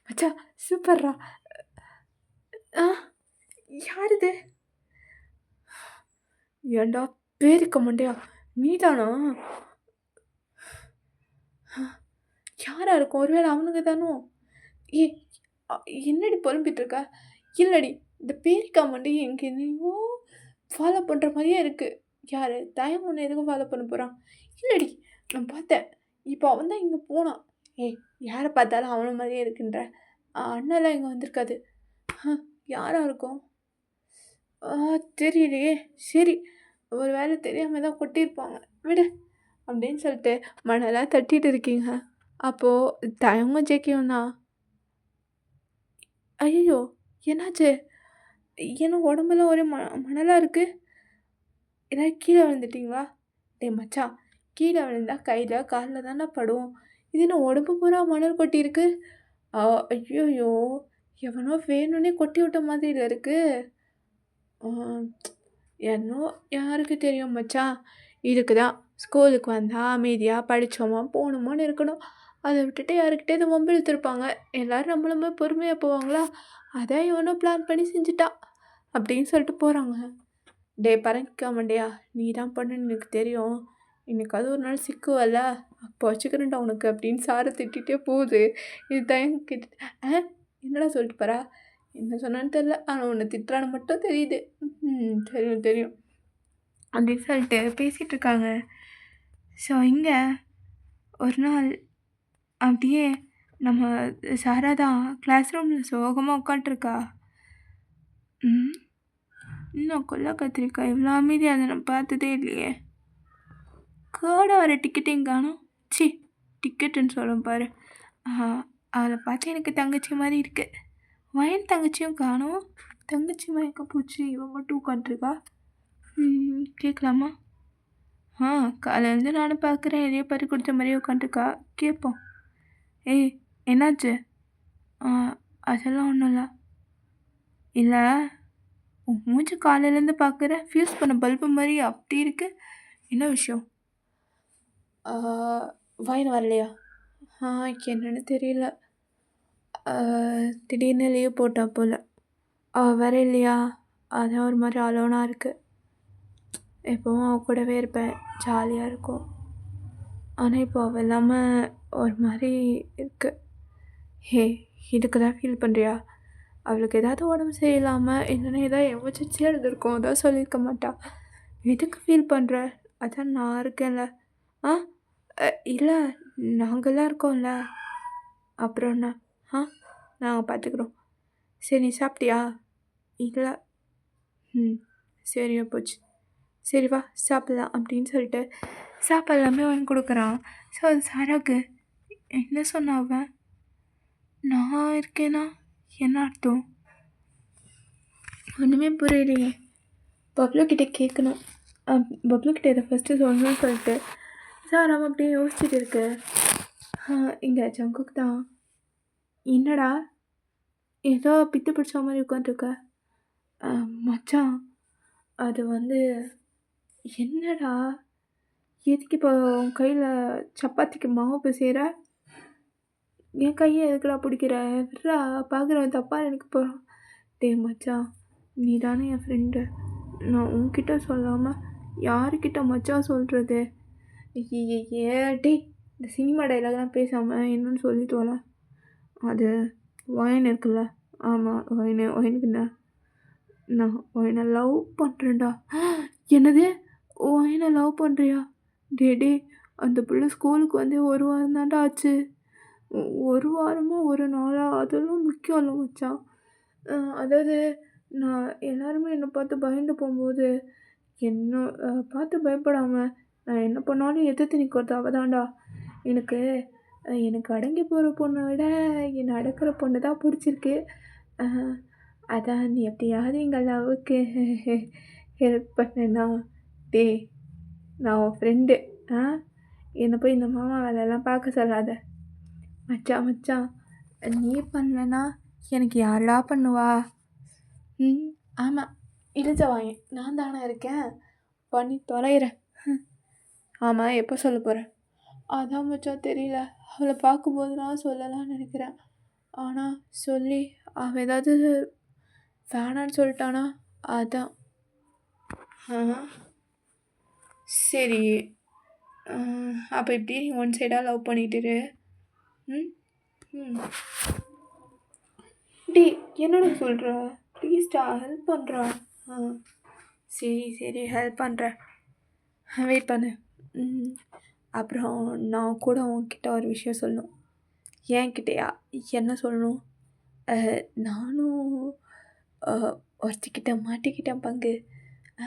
மச்சா சூப்பர்ரா. ஆ யார் இது? ஏன்டா பேரிக்க மண்டையா, நீதானா? யாரா இருக்கும்? ஒருவேளை அவனுங்க தானோ? ஏ அ என்னடி பொலம்பிட்டு இருக்க? இல்லடி, இந்த பேரிக்கா மண்டைய எங்க என்னையோ ஃபாலோ பண்ற மாரியே இருக்கு. யாரு? தயம் உன்ன எதுக்கும் ஃபாலோ பண்ண போறான்? இல்லடி, நான் பார்த்தேன். இப்போ அவன் தான் இங்க போனான். ஏய், யார பார்த்தாலும் அவன மாரியே இருக்குன்ற. அண்ணன்லாம் இங்க வந்திருக்காது. யாரா இருக்கும்? ஆ தெரியலையே. சரி, ஒரு வேளை தெரியாம தான் கொட்டியிருப்பாங்க. விடு அப்படின்னு சொல்லிட்டு மணலாம் தட்டிட்டு இருக்கீங்க. அப்போ தயமும் ஜேகேயும் தான். ஐயய்யோ! என்னாச்சு? என்ன உடம்பெல்லாம் ஒரே மணலா இருக்கு. ஏதாவது கீழ விழுந்துட்டீங்களா? டேய் மச்சான், கீழ விழுந்தா கையில, கால்ல தான படும். இது என்ன உடம்பு பூரா மணல் கொட்டியிருக்கு? ஐய்யய்யோ! எவனோ வேணும்னே கொட்டி விட்ட மாதிரில இருக்கு. ஆ என்னவோ யாருக்கு தெரியும் மச்சான். இதுக்கு தான் ஸ்கூலுக்கு வந்தா அமைதியா படிச்சோமா, போனோமான்னு இருக்கணும். அத விட்டுட்டு யாருக்கிட்டயாவது வம்பு இழுத்துருப்பாங்க. எல்லாரும் நம்மள மாரி பொறுமையா போவாங்களா? அதான் இவனோ பிளான் பண்ணி செஞ்சுட்டான். அப்படின்னு சொல்லிட்டு போறாங்க. டேய் பரங்கிக்கா மண்டையா, நீ தான் பண்ணன்னு எனக்கு தெரியும். என்னைக்காவது ஒரு நாள் சிக்குவல்ல, அப்போ வச்சுக்கிறேன்டா உனக்கு அப்படின்னு சார திட்டிகிட்டே போகுது. இது தயங்க கேட்டுட்டு, என்னடா சொல்லிட்டு போறா? என்ன சொன்னான்னு தெரில. ஆனால் உன்னை திட்டுறான்னு மட்டும் தெரியுது. தெரியும் தெரியும் அப்படின்னு சொல்லிட்டு பேசிகிட்டு இருக்காங்க. ஸோ இங்கே ஒரு நாள் அப்படியே நம்ம சாரா தான் கிளாஸ் ரூமில் சோகமாக உட்காண்ட்ருக்கா. இன்னும் கொல்ல கத்திரிக்காய் இவ்வளோ அமைதியாக அதை நான் பார்த்ததே இல்லையே. கேட வர டிக்கெட்டையும் காணும். சி, டிக்கெட்டுன்னு சொல்லும் பாரு. அதில் பார்த்து எனக்கு தங்கச்சி மாதிரி இருக்கு. வயன் தங்கச்சியும் காணும். தங்கச்சி மயக்க போச்சு, இவன் மட்டும் உட்காண்ட்ருக்கா. கேட்கலாமா? காலையிலேருந்து நானும் பார்க்குறேன், எதையோ பறி கொடுத்த மாதிரியே உட்காண்ட்ருக்கா. கேட்போம். ஏய், என்னாச்சு? அதெல்லாம் ஒன்றும் இல்லை. இல்லை, உன் மூஞ்சி காலையிலேருந்து பார்க்குறேன், ஃபியூஸ் பண்ண பல்பு மாதிரி அப்படி இருக்கு. என்ன விஷயம்? வயன் வரலையா? என்னன்னு தெரியல. திடீர்னு லீவ் போட்டா போல். வர இல்லையா? அதான் ஒரு மாதிரி அலோனாக இருக்குது. எப்போவும் அவள் கூடவே இருப்பேன், ஜாலியாக இருக்கும். ஆனால் இப்போ அவள் இல்லாமல் ஒரு மாதிரி இருக்குது. ஹே, இதுக்கு தான் ஃபீல் பண்ணுறியா? அவளுக்கு ஏதாவது உடம்பு சரியில்லாமல் இல்லைன்னா ஏதாவது எமர்ஜென்சியாக இருந்திருக்கும், அதான் சொல்லியிருக்க மாட்டா. எதுக்கு ஃபீல் பண்ணுற? அதான் நான் இருக்கேன்ல. இல்லை, நாங்கள்லாம் இருக்கோம்ல. அப்புறம் என்ன? நாங்கள் பார்த்துக்குறோம். சரி, நீ சாப்பிட்டியா? இல்லை. சரியா போச்சு. சரி வா சாப்பிட்லாம் அப்படின்னு சொல்லிட்டு சாப்பாடு எல்லாமே வாங்கி கொடுக்குறான். ஸோ அது சாராக்கு என்ன சொன்னா அவன்? நான் இருக்கேனா என்ன அர்த்தம்? ஒன்றுமே புரியலையே. பப்ளுக்கிட்ட கேட்கணும். பப்ளுக்கிட்ட இதை ஃபஸ்ட்டு சொல்லணும்னு சொல்லிட்டு சார் அவன் அப்படியே யோசிச்சுட்டு இருக்கு. இங்கே ஜங்குக்கு தான். என்னடா ஏதோ பித்து பிடிச்ச மாதிரி உட்காந்துருக்க? மச்சான், அது வந்து என்னடா, எதுக்கு இப்போ உன் கையில் சப்பாத்திக்கு மாவு பிசைகிற? என் கையை எதுக்குடா பிடிக்கிற? விட்றா, பார்க்குறவன் தப்பாக எனக்கு போகிறான். டேய் மச்சான், நீ தானே என் ஃப்ரெண்டு. நான் உன்கிட்ட சொல்லாமல் யாருக்கிட்ட மச்சான் சொல்கிறது? டேய், இந்த சினிமா டைலாக்லாம் பேசாமல் என்னன்னு சொல்லிட்டு வரல. அது ஒயின் இருக்குல்ல. ஆமாம், ஒயினுக்கு என்ன? நான் ஒயினை லவ் பண்ணுறேன்டா. என்னது? ஒயினை லவ் பண்ணுறியா? டே, அந்த பிள்ளை ஸ்கூலுக்கு வந்து ஒரு வாரம் தான்டா ஆச்சு. ஒரு வாரமும் ஒரு நாளா? அதெல்லாம் முக்கியம் இல்லை மச்சான். அதாவது நான் எல்லாருமே என்னை பார்த்து பயந்து போகும்போது என்ன பார்த்து பயப்படாமல் நான் என்ன பண்ணாலும் எதிர்த்து நிற்கிறது அவள் தான்டா. எனக்கு அடங்கி போகிற பொண்ணை விட என்னை அடக்கிற பொண்ணு தான் பிடிச்சிருக்கு. அதான் நீ எப்படியாவது எங்கள் லவ்வுக்கு ஹெல்ப் பண்ணேண்ணா. டேய், நான் உன் ஃப்ரெண்டு. என்னை போய் இந்த மாமா வேலையெல்லாம் பார்க்க சொல்லாத. மச்சான், நீ பண்ணலன்னா எனக்கு யாரா பண்ணுவா? ஆமாம், இழுச்ச வாயன் நான் தானே இருக்கேன், பண்ணி தொலைகிறேன். ஆமாம், எப்போ சொல்ல போகிறேன்? அதான் மச்சான் தெரியல. அவளை பார்க்கும்போது நான் சொல்லலாம்னு நினைக்கிறேன். ஆனால் சொல்லி அவள் ஏதாவது வேணான்னு சொல்லிட்டானா? அதான். ஆ. சரி. அப்போ இப்படி நீ ஒன் சைடாக லவ் பண்ணிட்டுரு. ம் ம் டேய் என்னடா சொல்கிற? ப்ளீஸ்டா ஹெல்ப் பண்ணுறா. ஆ சரி சரி ஹெல்ப் பண்ணுறேன். வெயிட் பண்ணு. ம் அப்புறம் நான் கூட உன்கிட்ட ஒரு விஷயம் சொல்லணும். என்கிட்டயா? என்ன சொல்லணும்? நானும் ஒருத்திக்கிட்ட மாட்டிக்கிட்டேன் பங்கு. ஆ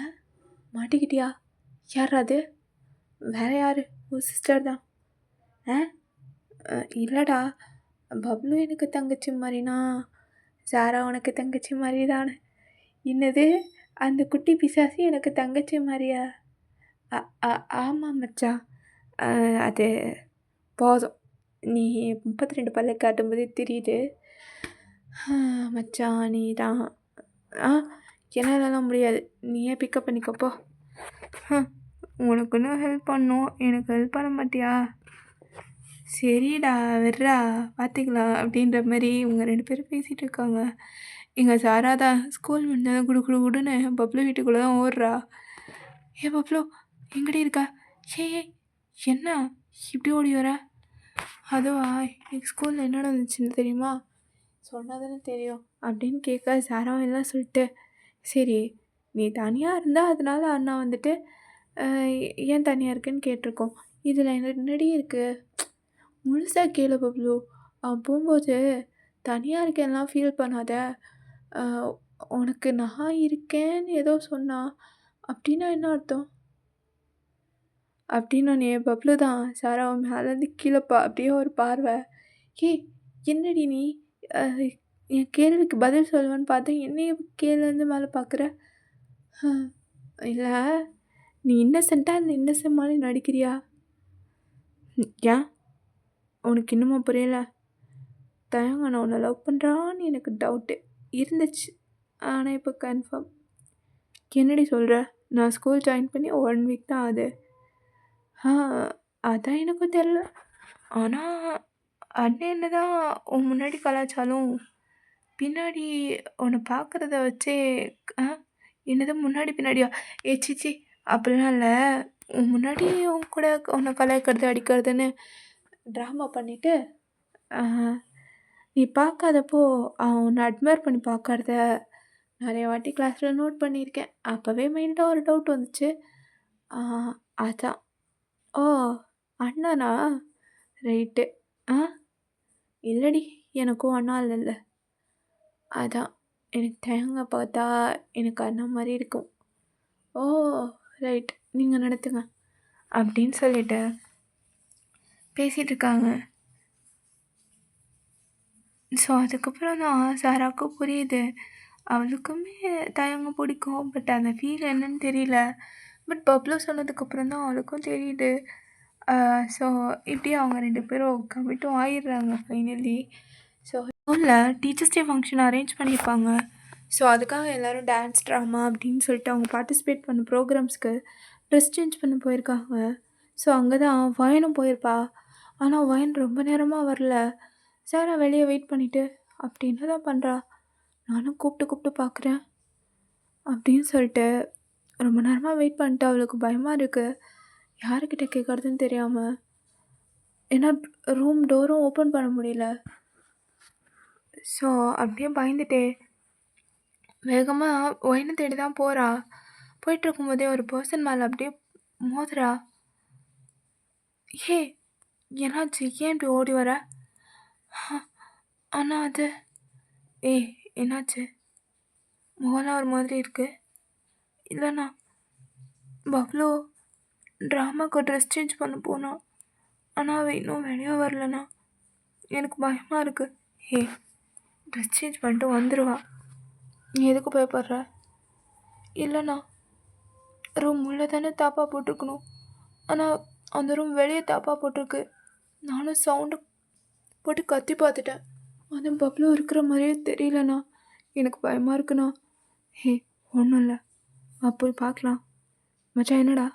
மாட்டிக்கிட்டியா? யார் அது? வேற யார்? உன் சிஸ்டர் தான். ஆ இல்லைடா, பப்ளு எனக்கு தங்கச்சி மாதிரினா சாரா உனக்கு தங்கச்சி மாதிரி தானே. என்னது, அந்த குட்டி பிசாசி எனக்கு தங்கச்சி மாதிரியா? ஆமாம் மச்சான். அது போதும், நீ 32 பல்ல காட்டும்போதே தெரியுது. மச்சான் நீ தான். என்னாலலாம் முடியாது, நீயே பிக்கப் பண்ணிக்கப்போ. உனக்கு இன்னும் ஹெல்ப் பண்ணும், எனக்கு ஹெல்ப் பண்ண மாட்டியா? சரிடா விட்றா பார்த்துக்கலாம் அப்படின்ற மாதிரி இவங்க 2 பேரும் பேசிகிட்டு இருக்காங்க. எங்கள் சாரா ஸ்கூல் முடிஞ்சதும் குடு குடு குடுன்னு பப்ளு வீட்டுக்குள்ளே தான் ஓடுறா. பப்ளு எங்கடி இருக்கா? ஏய் என்ன இப்படி ஓடி வர? அதுவா, எங்கள் ஸ்கூலில் என்ன நடந்துச்சுன்னு தெரியுமா? சொன்னதுன்னு தெரியும் அப்படின்னு கேட்க சாராவும் எல்லாம் சொல்லிட்டு, சரி நீ தனியாக இருந்தால் அதனால அண்ணா வந்துட்டு ஏன் தனியாக இருக்குன்னு கேட்டிருக்கோம். இதில் என்னடி இருக்குது? முழுசாக கேளு பப்ளு. அவன் போகும்போது தனியாக இருக்கேன்லாம் ஃபீல் பண்ணாத. உனக்கு நான் இருக்கேன்னு ஏதோ சொன்னா, அப்படின்னா என்ன அர்த்தம்? அப்படின்னோடனே பப்ளு தான் சாராவை மேலேருந்து கீழே அப்படியே ஒரு பார்வை. ஏய் என்னடி நீ? என் கேள்விக்கு பதில் சொல்லுவேன்னு பார்த்தேன், என்னைய கீழேருந்து மேலே பார்க்குற? இல்லை, நீ இன்னசென்ட்டாக அந்த இன்னசென்ட் மாதிரி நடிக்கிறியா? ஏன் உனக்கு இன்னுமா புரியல? தயங்க, நான் உன்னை லவ் பண்ணுறான்னு எனக்கு டவுட்டு இருந்துச்சு, ஆனால் இப்போ கன்ஃபார்ம். என்னடி சொல்கிற? நான் ஸ்கூல் ஜாயின் பண்ணி 1 வீக் தான் ஆகுது. அதான் எனக்கும் தெரில. ஆனால் அண்ணன் என்ன தான் உன் முன்னாடி கலாய்ச்சாலும் பின்னாடி உன்னை பார்க்குறத வச்சே என்னது முன்னாடி பின்னாடியா? சிச்சி அப்படிலாம் இல்லை. உன் முன்னாடி உன் கூட உன்னை கலாய்க்கிறது அடிக்கிறதுன்னு ட்ராமா பண்ணிவிட்டு நீ பார்க்காதப்போ அவன் உன்னை அட்மையர் பண்ணி பார்க்கறத நிறைய வாட்டி கிளாஸில் நோட் பண்ணியிருக்கேன். அப்போவே மைண்டில் ஒரு டவுட் வந்துச்சு. அதான். ஓ அண்ணனா? ரைட்டு. இல்லடி, எனக்கும் அண்ணா இல்லைல்ல, அதான் எனக்கு தேங்காய் பார்த்தா எனக்கு அண்ணா மாதிரி இருக்கும். ஓ ரைட், நீங்கள் நடத்துங்க அப்படின்னு சொல்லிட்டு பேசிகிட்டு இருக்காங்க. ஸோ அதுக்கப்புறம் தான் சாராவுக்கு புரியுது, அவளுக்குமே தயங்க பிடிக்கும், பட் அந்த ஃபீல் என்னன்னு தெரியல. பட் பப்ளு சொன்னதுக்கப்புறம் தான் அவளுக்கும் தெரியுது. ஸோ இப்படி அவங்க 2 பேரும் கமிட்டும் ஆயிடுறாங்க ஃபைனலி. ஸோ ஸ்கூலில் டீச்சர்ஸ் டே ஃபங்க்ஷன் அரேஞ்ச் பண்ணியிருப்பாங்க. ஸோ அதுக்காக எல்லோரும் டான்ஸ் ட்ராமா அப்படின்னு சொல்லிட்டு அவங்க பார்ட்டிசிபேட் பண்ண ப்ரோக்ராம்ஸ்க்கு ட்ரெஸ் சேஞ்ச் பண்ண போயிருக்காங்க. ஸோ அங்கே தான் வயனும் போயிருப்பா. ஆனால் வயன் ரொம்ப நேரமாக வரல. சாரா வெளியே வெயிட் பண்ணிவிட்டு அப்படி என்ன தான் பண்ணுறா, நானும் கூப்பிட்டு பார்க்குறேன் அப்படின்னு சொல்லிட்டு ரொம்ப நேரமாக வெயிட் பண்ணிட்டு அவளுக்கு பயமாக இருக்குது, யாருக்கிட்ட கேட்குறதுன்னு தெரியாமல். ஏன்னா ரூம் டோரும் ஓப்பன் பண்ண முடியல. ஸோ அப்படியே பயந்துட்டே வேகமாக ஒயினை தேடி தான் போகிறா. போயிட்டுருக்கும்போதே ஒரு பர்சன் மேலே அப்படியே மோதுறா. ஏ என்னாச்சு, ஏன் இப்படி ஓடி வர? ஆனால் அது என்னாச்சு, முகம்லாம் ஒரு மாதிரி இருக்கு. இல்லைண்ணா, பப்ளு ட்ராமாவுக்கு ட்ரெஸ் சேஞ்ச் பண்ண போனான், ஆனால் அவள் இன்னும் வெளியே வரலண்ணா, எனக்கு பயமாக இருக்குது. ட்ரெஸ் சேஞ்ச் பண்ணிட்டு வந்துடுவா, நீ எதுக்கு பயப்படுற? இல்லைண்ணா, ரூம் உள்ளே தானே தாப்பா போட்டிருக்கணும், ஆனால் அந்த ரூம் வெளியே தாப்பா போட்டிருக்கு. நானும் சவுண்டு போட்டு கத்தி பார்த்துட்டேன், ஆனால் பப்ளு இருக்கிற மாதிரியே தெரியலண்ணா, எனக்கு பயமாக இருக்குண்ணா. ஒன்றும் இல்லை, போய் பார்க்கலாம். மச்சான் என்னடா?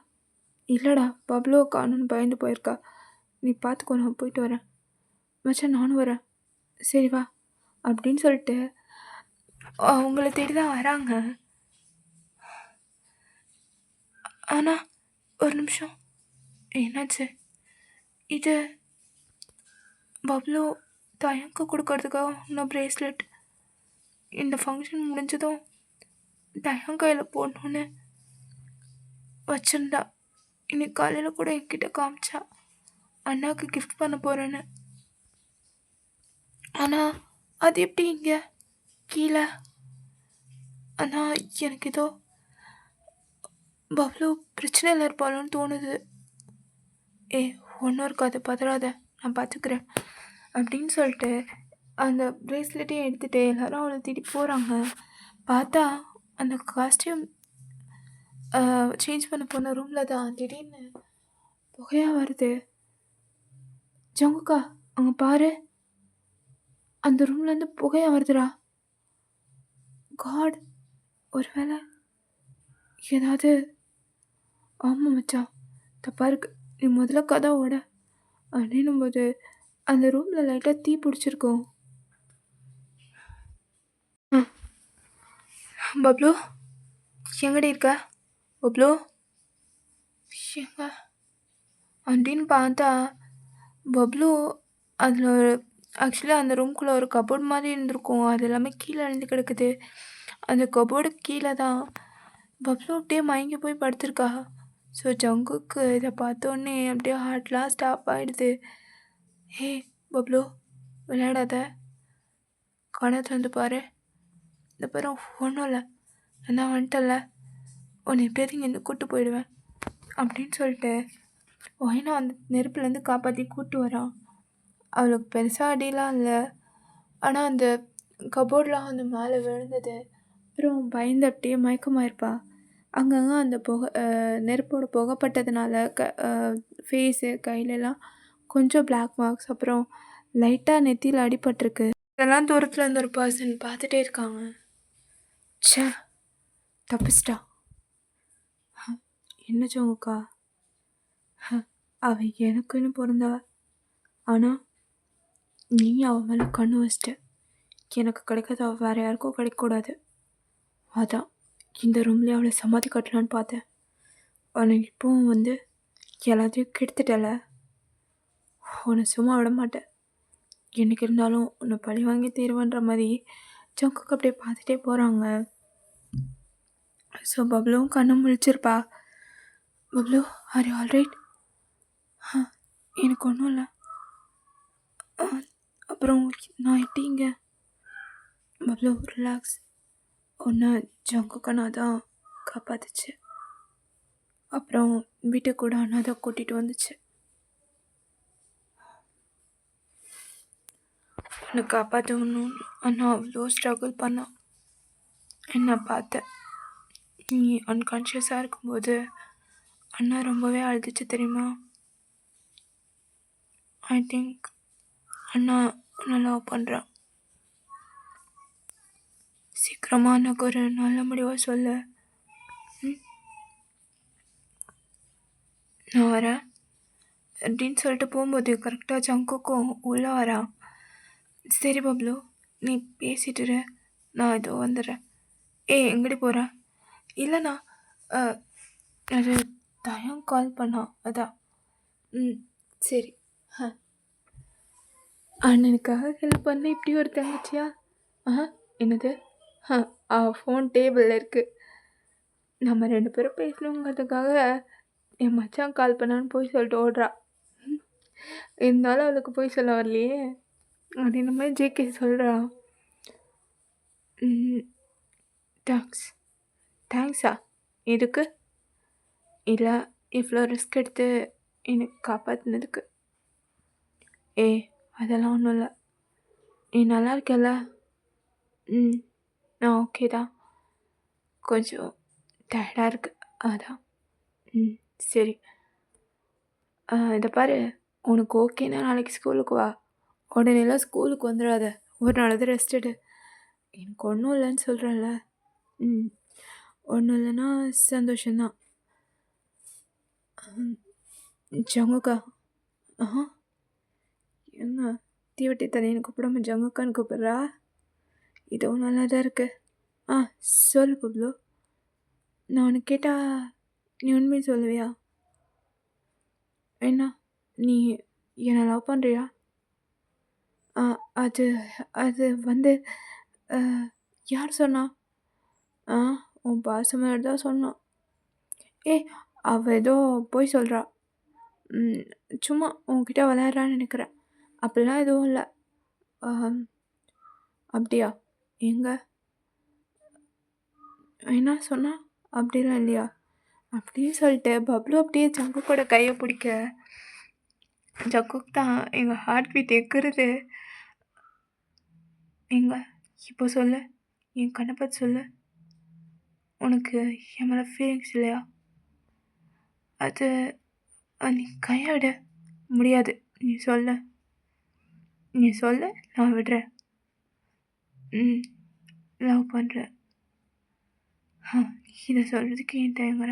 இல்லைடா, பப்ளுவை காணுன்னு பயந்து போயிருக்கா, நீ பார்த்துக்கோ, நான் போயிட்டு வரேன். மச்சான் நானும் வரேன். சரி வா அப்படின்னு சொல்லிட்டு உங்கள தேடி தான் வராங்க. ஆனா ஒரு நிமிஷம். என்னாச்சு? இது பப்ளு தயங்கு கொடுக்கறதுக்காக இன்னும் பிரேஸ்லெட் இந்த ஃபங்க்ஷன் முடிஞ்சதும் தயம் கையில் போடணுன்னு வச்சுருந்தா. இன்னைக்கு காலையில் கூட என்கிட்ட காமிச்சா அண்ணாவுக்கு கிஃப்ட் பண்ண போகிறேன்னு. ஆனால் அது எப்படி இங்கே கீழே? ஆனால் எனக்கு ஏதோ பப்ளு பிரச்சனையில் இருப்பாளோன்னு தோணுது. ஒன்றும் இருக்காது, பதறாத, நான் பார்த்துக்கிறேன் அப்படின்னு சொல்லிட்டு அந்த ப்ரேஸ்லெட்டையும் எடுத்துகிட்டு எல்லோரும் அவளை தேடி போகிறாங்க. பார்த்தா அந்த காஸ்டியூம் சேஞ்ச் பண்ண போன ரூமில் தான் திடீர்னு புகையாக வருது. ஜங்குக்கா அங்கே பாரு, அந்த ரூம்லேருந்து புகையாக வருதுடா. காட், ஒரு வேளை ஏதாவது. ஆமாம் மச்சான், தப்பா இருக்கு, நீ முதல்ல கதவோட அப்படின்னும் போது அந்த ரூமில் லைட்டாக தீ பிடிச்சிருக்கோம். பப்ளு எங்கடி இருக்க? பப்ளு எங்க அப்படின்னு பார்த்தா பப்ளு அதில் ஒரு ஆக்சுவலாக அந்த ரூம்குள்ளே ஒரு கபோர்ட் மாதிரி இருந்திருக்கும். அது எல்லாமே கீழே அழிந்து கிடக்குது. அந்த கபோர்டு கீழே தான் பப்ளு அப்படியே மயங்கி போய் படுத்திருக்கா. ஸோ ஜங்குக்கு இதை பார்த்தோன்னே அப்படியே ஹார்ட்லாம் ஸ்டாப் ஆகிடுது. ஹே பப்ளு, விளையாடாத, கணத்து வந்து பாரு, இந்த பாரு ஒன்றும் இல்லை, நான் வந்துட்டல, உன்னை எப்படியாவது இங்கேருந்து கூப்பிட்டு போயிடுவேன் அப்படின்னு சொல்லிட்டு ஒயினா அந்த நெருப்புலேருந்து காப்பாற்றி கூப்பிட்டு வரான். அவளுக்கு பெருசாக அடிலாம் இல்லை, ஆனால் அந்த கபோர்ட்லாம் வந்து மேலே விழுந்தது. அப்புறம் பயந்து அப்படியே மயக்கமாயிருப்பா. அங்கங்கே அந்த நெருப்போட புகைப்பட்டதுனால ஃபேஸு கையிலலாம் கொஞ்சம் பிளாக் மார்க்ஸ், அப்புறம் லைட்டாக நெத்தியில் அடிபட்டிருக்கு. இதெல்லாம் தூரத்தில் இருந்து ஒரு பர்சன் பார்த்துட்டே இருக்காங்க. ச்சே, தப்பிச்சிட்டா. என்ன ஜோங்கக்கா, அவள் எனக்குன்னு பிறந்தவ, ஆனால் நீ அவன் மேலே கண்ணு வச்சிட்ட. எனக்கு கிடைக்காத அவள் வேறு யாருக்கும் கிடைக்கக்கூடாது. அதான் இந்த ரூம்லேயே அவளை சமாதி கட்டலான்னு பார்த்தேன். ஆனால் இப்போவும் வந்து எல்லாத்தையும் கெடுத்துட்டல. உன்னை சும்மா விட மாட்டேன். என்னைக்கு இருந்தாலும் உன்னை பழி வாங்கி தீருவன்ற மாதிரி ஜங்குக்கு அப்படியே பார்த்துட்டே போகிறாங்க. ஸோ பப்ளுவும் கண்ணை முழிச்சிருப்பா. Bablu, are you alright? எனக்கு ஒன்றும் இல்லை. அப்புறம் நான் எப்படி இங்கே? பப்ளு ரிலாக்ஸ், ஒன்று ஜங்குக்கண்ணா தான் காப்பாத்துச்சு. அப்புறம் வீட்டுக்கு கூட அண்ணா தான் கூட்டிகிட்டு வந்துச்சு. என்னை காப்பாற்றணும்னு அண்ணா அவ்வளோ ஸ்ட்ரகிள் பண்ணான். என்னை பார்த்தேன், நீ அன்கான்ஷியஸாக இருக்கும்போது அண்ணா ரொம்பவே அழுதுச்சு தெரியுமா? ஐ திங்க் அண்ணா உன்னை லவ் பண்ணுறான். சீக்கிரமாக எனக்கு ஒரு நல்ல முடிவாக சொல்லு. நான் வரேன் அப்படின்னு சொல்லிட்டு போகும்போது கரெக்டாக ஜங்குக்கும் உள்ளே வரான். சரி பப்ளு, நீ பேசிட்டுரு, நான் இதோ வந்துடுறேன். எங்கடி போகிறேன்? இல்லைண்ணா, அது தயம் கால் பண்ணான், அதான். சரி. அண்ணனுக்காக ஹெல்ப் பண்ண இப்படி ஒரு தங்கச்சியா? என்னது? ஃபோன் டேபிளில் இருக்குது. நம்ம 2 பேரும் பேசணுங்கிறதுக்காக என் மச்சான் கால் பண்ணான்னு போய் சொல்லிட்டு ஓடுறா. இருந்தாலும் அவளுக்கு போய் சொல்ல வரலையே அப்படின்ற மாதிரி ஜேகே சொல்கிறா. தேங்க்ஸா? எதுக்கு? இல்லை, இவ்வளோ ரிஸ்க் எடுத்து எனக்கு காப்பாற்றினதுக்கு. அதெல்லாம் ஒன்றும் இல்லை, நீ நல்லா இருக்கல? நான் ஓகே தான், கொஞ்சம் டயர்டாக இருக்கு, அதான். சரி. இதை பாரு, உனக்கு ஓகேன்னா நாளைக்கு ஸ்கூலுக்கு வா. உடனேலாம் ஸ்கூலுக்கு வந்துடாத, ஒரு நாளாவது ரெஸ்ட் எடு. எனக்கு ஒன்றும் இல்லைன்னு சொல்கிறேன்ல. ஒன்றும் இல்லைன்னா சந்தோஷந்தான். ஜங்குக்கா. என்ன தீவட்டி தனியன்னு கூப்பிடாம ஜங்குக்கான்னு கூப்பிட்றா? இதுவும் நல்லா தான் இருக்கு. ஆ சொல்லு பப்ளு. நான் உன்ன கேட்டா நீ உண்மைய சொல்லுவியா? என்ன? நீ என்ன லவ் பண்றியா? ஆ அது அது வந்து அ யார் சொன்னா? ஆ உன் பாசமலர் தான் சொன்னா. ஏய்! அவ ஏதோ பொய் சொல்றா. ம் சும்மா உன்கிட்ட விளையாடுறான்னு நெனைக்கிறேன். அப்படிலாம் எதுவும் இல்ல. அம் அப்படியா? எங்க? என்ன சொன்னா? அப்படிலாம் இல்லையா? அப்படின்னு சொல்லிட்டு பப்ளு அப்படியே ஜங்குக்கோட கைய பிடிக்க, ஜங்குக் தான் எங்க ஹார்ட் பீட் எகுறுது. எங்க? இப்போ சொல்லு. என் கண்ண பார்த்து சொல்லு. உனக்கு என் மேல ஃபீலிங்ஸ் இல்லையா? அது நீ கைய விடு. முடியாது. நீ சொல்லு. நீ சொல்லு. நான் விடுறேன். ம். லவ் பண்றேன். இத சொல்றதுக்கு ஏன் தயங்குற?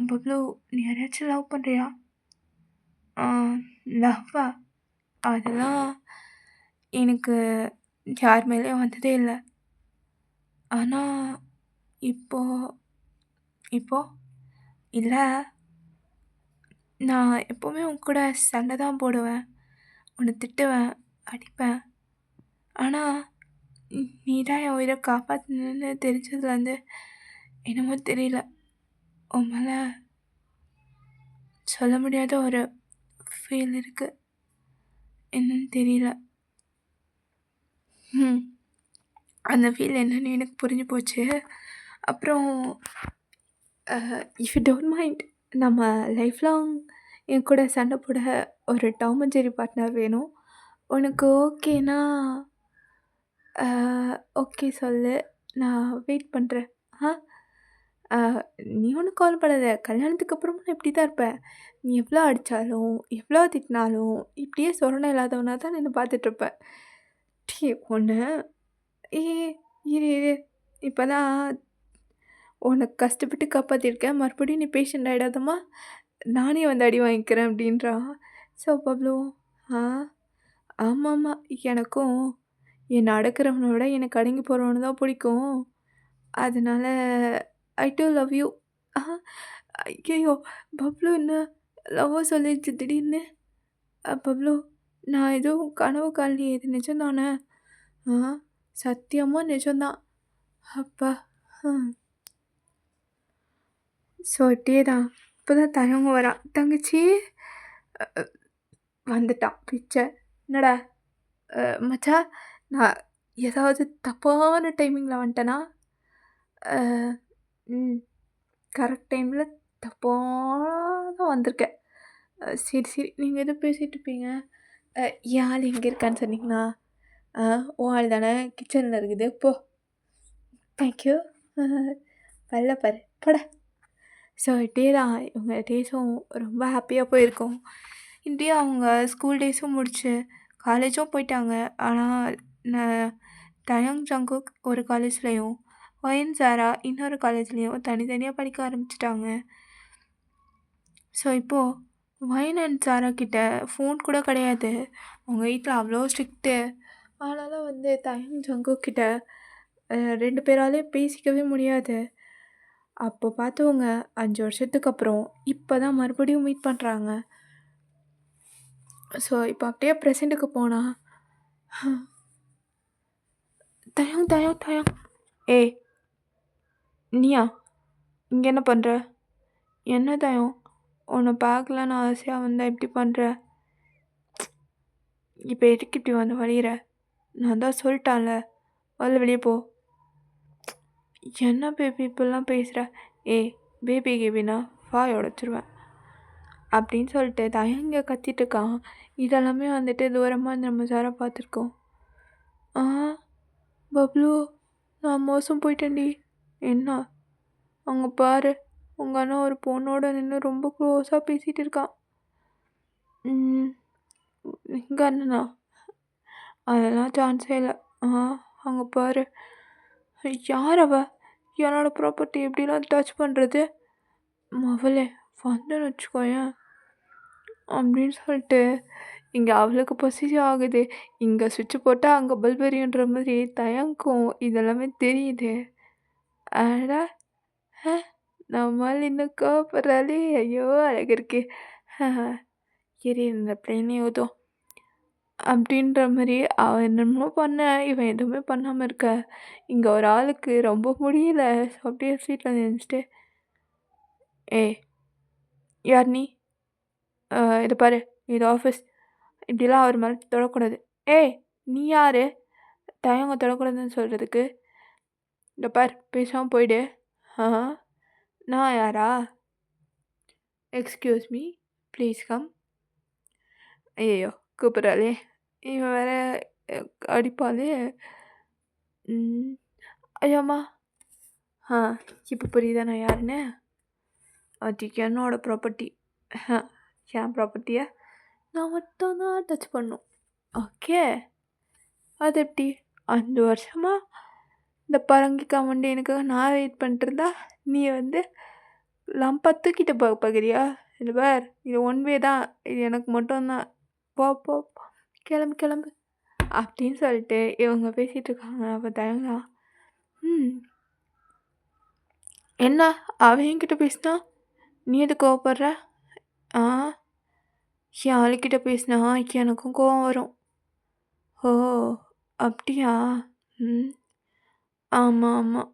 பப்ளு நீ யாரையாச்சும் லவ் பண்றியா? லவ்வா? அதெல்லாம் எனக்கு யார் மேலேயும் வந்ததே இல்ல. ஆனா இப்போ இப்போ இல்ல. நான் எப்பவுமே உன் கூட சண்டை தான் போடுவேன். உன்ன திட்டுவேன், அடிப்பேன். ஆனா நீ தான் என் உயிர காப்பாத்துனன்னு தெரிஞ்சதுலேருந்து என்னமோ தெரியல. உன் மேல சொல்ல முடியாத ஒரு ஃபீல் இருக்கு. என்னன்னு தெரியல. அந்த ஃபீல் என்னன்னு எனக்கு புரிஞ்சு போச்சு. அப்புறம் இஃப் யூ டோன்ட் மைண்ட் நம்ம லைஃப் லாங் என் கூட சண்டை போட ஒரு டாம் அண்ட் ஜெர்ரி பார்ட்னர் வேணும். உனக்கு ஓகேனா ஓகே சொல்லு. நான் வெயிட் பண்றேன். ஆ அ நீ ஒண்ணும் கவலைப்படாத. கல்யாணத்துக்கு அப்புறமும் நான் இப்படி தான் இருப்பேன். நீ எவ்வளோ அடிச்சாலும், எவ்வளோ திட்டினாலும், இப்படியே சொரணை இல்லாதவனா தான் நின்னு பார்த்துட்ருப்பேன். ஒண்ணு ஏய் இரு இரு. இப்ப தான் உன்ன கஷ்டப்பட்டு காப்பாத்திருக்கேன். மறுபடியும் நீ பேஷண்ட் ஆயிடாதம்மா. நானே வந்து அடி வாங்கிக்கிறேன் அப்படின்றான். ஸோ பப்ளு ஆ ஆமாமா. எனக்கும் என்ன அடக்குறவன விட எனக்கு அடங்கி போறவன தான் பிடிக்கும். அதனால ஐ டூ லவ் யூ. ஆஹா ஐயய்யோ! பப்ளு என்ன லவ்வ சொல்லிருச்சு திடீர்னு. பப்ளு நான் எதுவும் கனவு காணலையே! இது நிஜம் தானே? ஆ சத்தியமா நிஜம்தான். அப்பா! ம். ஸோ இப்படியே தான். இப்போதான் தயங்க வரா. தங்கச்சி வந்துட்டான் பிச்ச. என்னடா? மச்சான் நான் ஏதாவது தப்பான டைமிங்கில வந்துட்டேனா? அ ம். கரெக்ட் டைமில தப்பா தான் வந்திருக்கேன். சரி, சரி. நீங்க ஏதோ பேசிட்டு இருப்பீங்க. அ என் ஆள் எங்க இருக்கான்னு சொன்னீங்கன்னா, ஆ உன் ஆள் தானே கிச்சன்ல இருக்குது. போ. Thank you. பல்ல பாரு. போடா. ஸோ இப்படியே தான் இவங்க டேஸும் ரொம்ப ஹாப்பியாக போயிருக்கும். இப்படியே அவங்க ஸ்கூல் டேஸும் முடிச்சு, காலேஜும் போயிட்டாங்க. ஆனால் நான் தயங் ஜங்குக் ஒரு காலேஜ்லேயும், ஒயன் சாரா இன்னொரு காலேஜ்லேயும் தனித்தனியாக படிக்க ஆரம்பிச்சுட்டாங்க. ஸோ இப்போது ஒயன் அண்ட் சாரா கிட்ட ஃபோன் கூட கிடையாது. அவங்க வீட்டில் அவ்வளோ ஸ்ட்ரிக்ட்டு. ஆனாலும் வந்து தயங் ஜங்குக் கிட்ட 2 பேராலேயும் பேசிக்கவே முடியாது. அப்போ பார்த்தவங்க 5 வருஷத்துக்கு அப்புறம் இப்போ தான் மறுபடியும் மீட் பண்ணுறாங்க. ஸோ இப்போ அப்படியே ப்ரெசென்ட்டுக்கு போனா, தயங் தயங் தயங் ஏய் நீயா? இங்க என்ன பண்ற? என்ன தயம்? உன்னை பார்க்கலான்னு ஆசையாக வந்தா இப்படி பண்ற? இப்போ எதுக்கு இப்படி வந்து வலிகிற? நான் தான் சொல்லிட்டான்ல, முதல்ல வெளியே போ. என்ன பேபி இப்படிலாம் பேசுகிற? ஏய் பேபி கேபினா வாய் உடச்சிருவேன். அப்படின்னு சொல்லிட்டு தயங்க கத்திட்டு இருக்கான். இதெல்லாமே வந்துட்டு தூரமாக இருந்து நம்ம சாரை பார்த்துருக்கோம். ஆ பப்ளு நான் மோசம் போயிட்டேன்டி. என்ன? அங்கே பாரு உங்கள் அண்ணன் ஒரு பொண்ணோட நின்று ரொம்ப க்ளோஸாக பேசிகிட்டு இருக்கான். எங்கள் அண்ணனா? அதெல்லாம் சான்ஸே இல்லை. அங்கே பாரு. யார் அவ? என்னோட ப்ராப்பர்ட்டி எப்படிலாம் டச் பண்ணுறது? மவளே வந்தேன்னு வச்சுக்கோயேன் அப்படின்னு சொல்லிட்டு இங்கே அவளுக்கு பொசிஷன் ஆகுது. இங்கே சுவிட்ச் போட்டால் அங்கே பல்ப் எரியுன்ற மாதிரி தயக்கம் இதெல்லாமே தெரியுது. அட ஹ நம்மால் இன்னும் கோவப்படுறாளே! ஐயோ! அழகு இருக்கே! இரு இந்த பிளேனே ஊதும். அப்படின்ற மாரி அவள் என்னென்னமோ பண்ணா, இவன் எதுவுமே பண்ணாமல் இருக்க. இங்கே ஒரு ஆளுக்கு ரொம்ப முடியல. அப்படியே சீட்டில் நினச்சிட்டு, ஏய் யார் நீ? இதை பாரு, இது ஆஃபீஸ். இப்படிலாம் அவர் மேலே தொடக்கூடாது. ஏய் நீ யார் தயங்க தொடக்கூடாதுன்னு சொல்கிறதுக்கு? இந்த பார் பேசாமல் போயிடு. நான் யாரா? Excuse me please come. ஐயோ கூப்பிட்றாளே, இவன் வேற அடிப்பாளே. ஐயோம்மா. இப்போ புரியுதா நான் யாருன்னு? அது என்னோட ப்ராப்பர்ட்டி. என் ப்ராப்பர்ட்டியை நான் மட்டும்தான் டச் பண்ணும். ஓகே, அது எப்படி 5 வருஷமாக இந்த பரங்கிக்காய் மண்டையனுக்காக நான் வெயிட் பண்ணிட்டு இருந்தா நீ வந்து லம்பா தூக்கிட்டு பார்க்குறியா? இது பார், இது ஒன் வே தான், இது எனக்கு மட்டும்தான். போ போ போ, கிளம்பு கிளம்பு அப்படின்னு சொல்லிட்டு இவங்க பேசிகிட்டு இருக்காங்க. அப்போ தயங்கலாம், என்ன அவன் என்கிட்ட பேசினா நீ எது கோவப்படுற? என் ஆளுக்கிட்ட பேசினா எனக்கும் கோவம் வரும். ஓ அப்படியா? ஆமாம் ஆமாம்.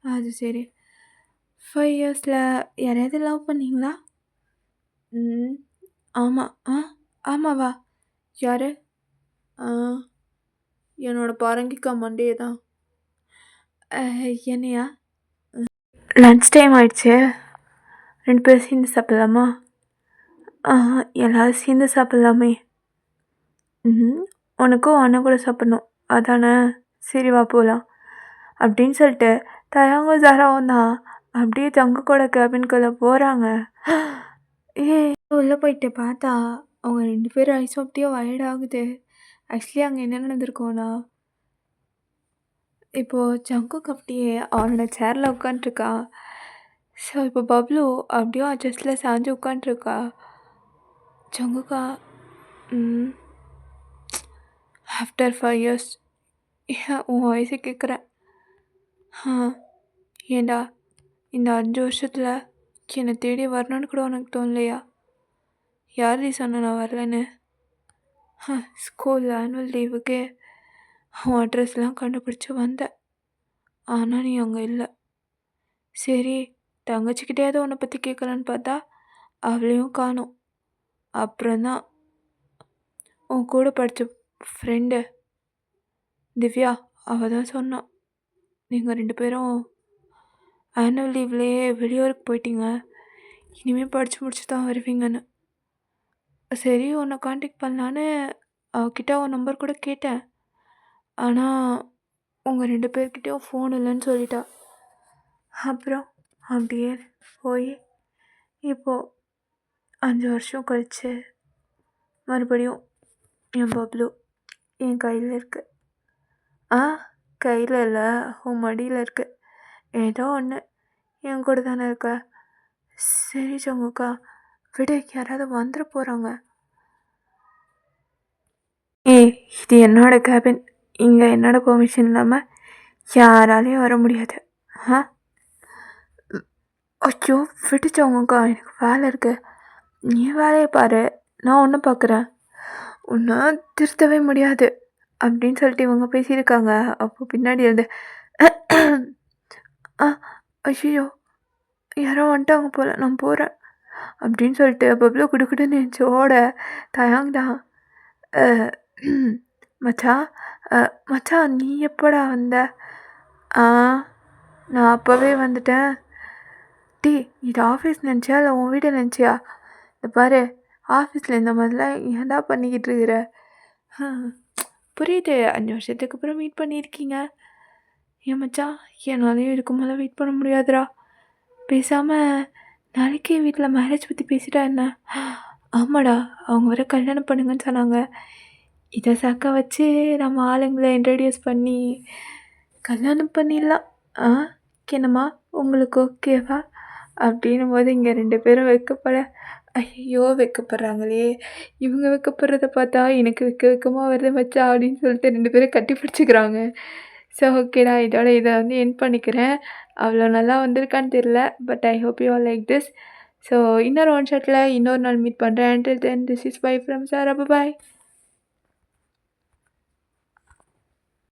அது சரி. 5 இயர்ஸில் யாரையாவது லவ் பண்ணிங்களா? ஆமாம். ஆமாவா? யார்? என்னோடய பரங்கிக்காய் மண்டையே தான். என்னையா? லன்ச் டைம் ஆயிடுச்சு, 2 பேரும் சேர்ந்து சாப்பிட்லாமா? எல்லோரும் சேர்ந்து சாப்பிட்லாமே. உனக்கும் அண்ணன் கூட சாப்பிட்ணும் அதானே? சரி வா போகலாம் அப்படின்னு சொல்லிட்டு தயங்க ஜாராவும் தான் அப்படியே ஜங்குக்கோட கேபின்குள்ளே போகிறாங்க. உள்ளே போயிட்டு பார்த்தா அவங்க 2 பேரும் ஐஸ் அப்படியே வயர்டாகுது. ஆக்சுவலி அங்கே என்ன நடந்திருக்கோன்னா, இப்போது ஜங்குக் அப்படியே அவனோட சேரில் உட்காண்ட்ருக்கா. ஸோ இப்போ பப்ளு அப்படியே அட்ஜஸ்டில் சாஞ்சு உட்காண்ட்ருக்கா. ஜங்குக்கா ஆஃப்டர் 5 இயர்ஸ் உன் வயசு கேட்குறேன். ஏண்டா இந்த 5 வருஷத்தில் என்னை தேடி வரணுன்னு கூட உனக்கு தோணலையா? யார் நீ சொன்ன நான் வரலன்னு? ஸ்கூல் ஆனுவல் லீவுக்கு உன் அட்ரஸ்லாம் கண்டுபிடிச்சி வந்தேன், ஆனால் நீ அங்கே இல்லை. சரி தங்கச்சிக்கிட்டேயாவது உன்னை பற்றி கேட்கலான்னு பார்த்தா அவளையும் காணோம். அப்புறம்தான் உன் கூட படித்த ஃப்ரெண்டு திவ்யா அவள் தான் சொன்னான், நீங்கள் 2 பேரும் ஆனுவல் லீவ்லேயே வெளியூருக்கு போயிட்டீங்க, இனிமேல் படித்து முடிச்சு தான் வருவீங்கன்னு. சரி உன்னை காண்டாக்ட் பண்ணலான்னு அவகிட்ட உன் நம்பர் கூட கேட்டேன், ஆனால் உங்கள் 2 பேர்கிட்டையும் ஃபோன் இல்லைன்னு சொல்லிட்டா. அப்புறம் அப்படியே போய் இப்போது 5 வருஷம் கழிச்சு மறுபடியும் என் பப்ளு என் கையில் இருக்குது. கையில் இல்லை, உன் மடியில் இருக்குது. ஏதோ ஒன்று, என் கூட தானே இருக்க. சரி ஜங்குக்கா விட, யாராவது வந்துட போகிறாங்க. இது என்னோட கேபின், இங்கே என்னோட பெர்மிஷன் இல்லாமல் யாராலையும் வர முடியாது. ஐயோ விட்டுச்சவங்கக்கா, எனக்கு வேலை இருக்குது, நீ வேலையை பாரு, நான் ஒன்று பார்க்குறேன், ஒன்றா திருத்தவே முடியாது அப்படின்னு சொல்லிட்டு இவங்க பேசியிருக்காங்க. அப்போ பின்னாடி இருந்து ஐயோ யாரோ வந்துட்டாங்க போல, நான் போகிறேன் அப்படின்னு சொல்லிட்டு பப்ளு குடுக்குடுன்னு நினச்சி ஓட தயங்குதான். மச்சான் மச்சான் நீ எப்படா வந்த? நான் அப்போவே வந்துட்டேன். இது ஆஃபீஸ் நினச்சியா இல்லை உன் வீட்டை நினச்சியா? இந்த பாரு, ஆஃபீஸில் இந்த மாதிரிலாம் ஏன்டா பண்ணிக்கிட்டு இருக்கிற? புரியுது, 5 வருஷத்துக்கு அப்புறம் மீட் பண்ணியிருக்கீங்க. ஏன் மச்சான், என்னாலையும் இதுக்கு மேலே வெயிட் பண்ண முடியாதுடா. பேசாமல் நாளைக்கே வீட்டில் மேரேஜ் பற்றி பேசிட்டா என்ன? ஆமாடா, அவங்க வர கல்யாணம் பண்ணுங்கன்னு சொன்னாங்க. இதை சாக்க வச்சு நம்ம ஆளுங்களை இன்ட்ரடியூஸ் பண்ணி கல்யாணம் பண்ணிடலாம். என்னம்மா உங்களுக்கு ஓகேவா? அப்படின்னும்போது இங்க 2 பேரும் வெட்கப்பட, ஐயய்யோ! வெட்கப்படுறாங்களே! இவங்க வெட்கப்படுறத பார்த்தா எனக்கு வெக்கமா வருது மச்சான் அப்படின்னு சொல்லிட்டு 2 பேரும் கட்டி பிடிச்சுக்கிறாங்க. ஸோ ஓகேடா இதோட இத வந்து எண்ட் பண்ணிக்கிறேன். அவ்வளோ நல்லா வந்திருக்கான்னு தெரியல. But I hope you all like this. So இன்னொரு ஒன் ஷாட்ல இன்னொரு நாள் மீட் பண்றேன். Until then this is bye from Sara. Bye.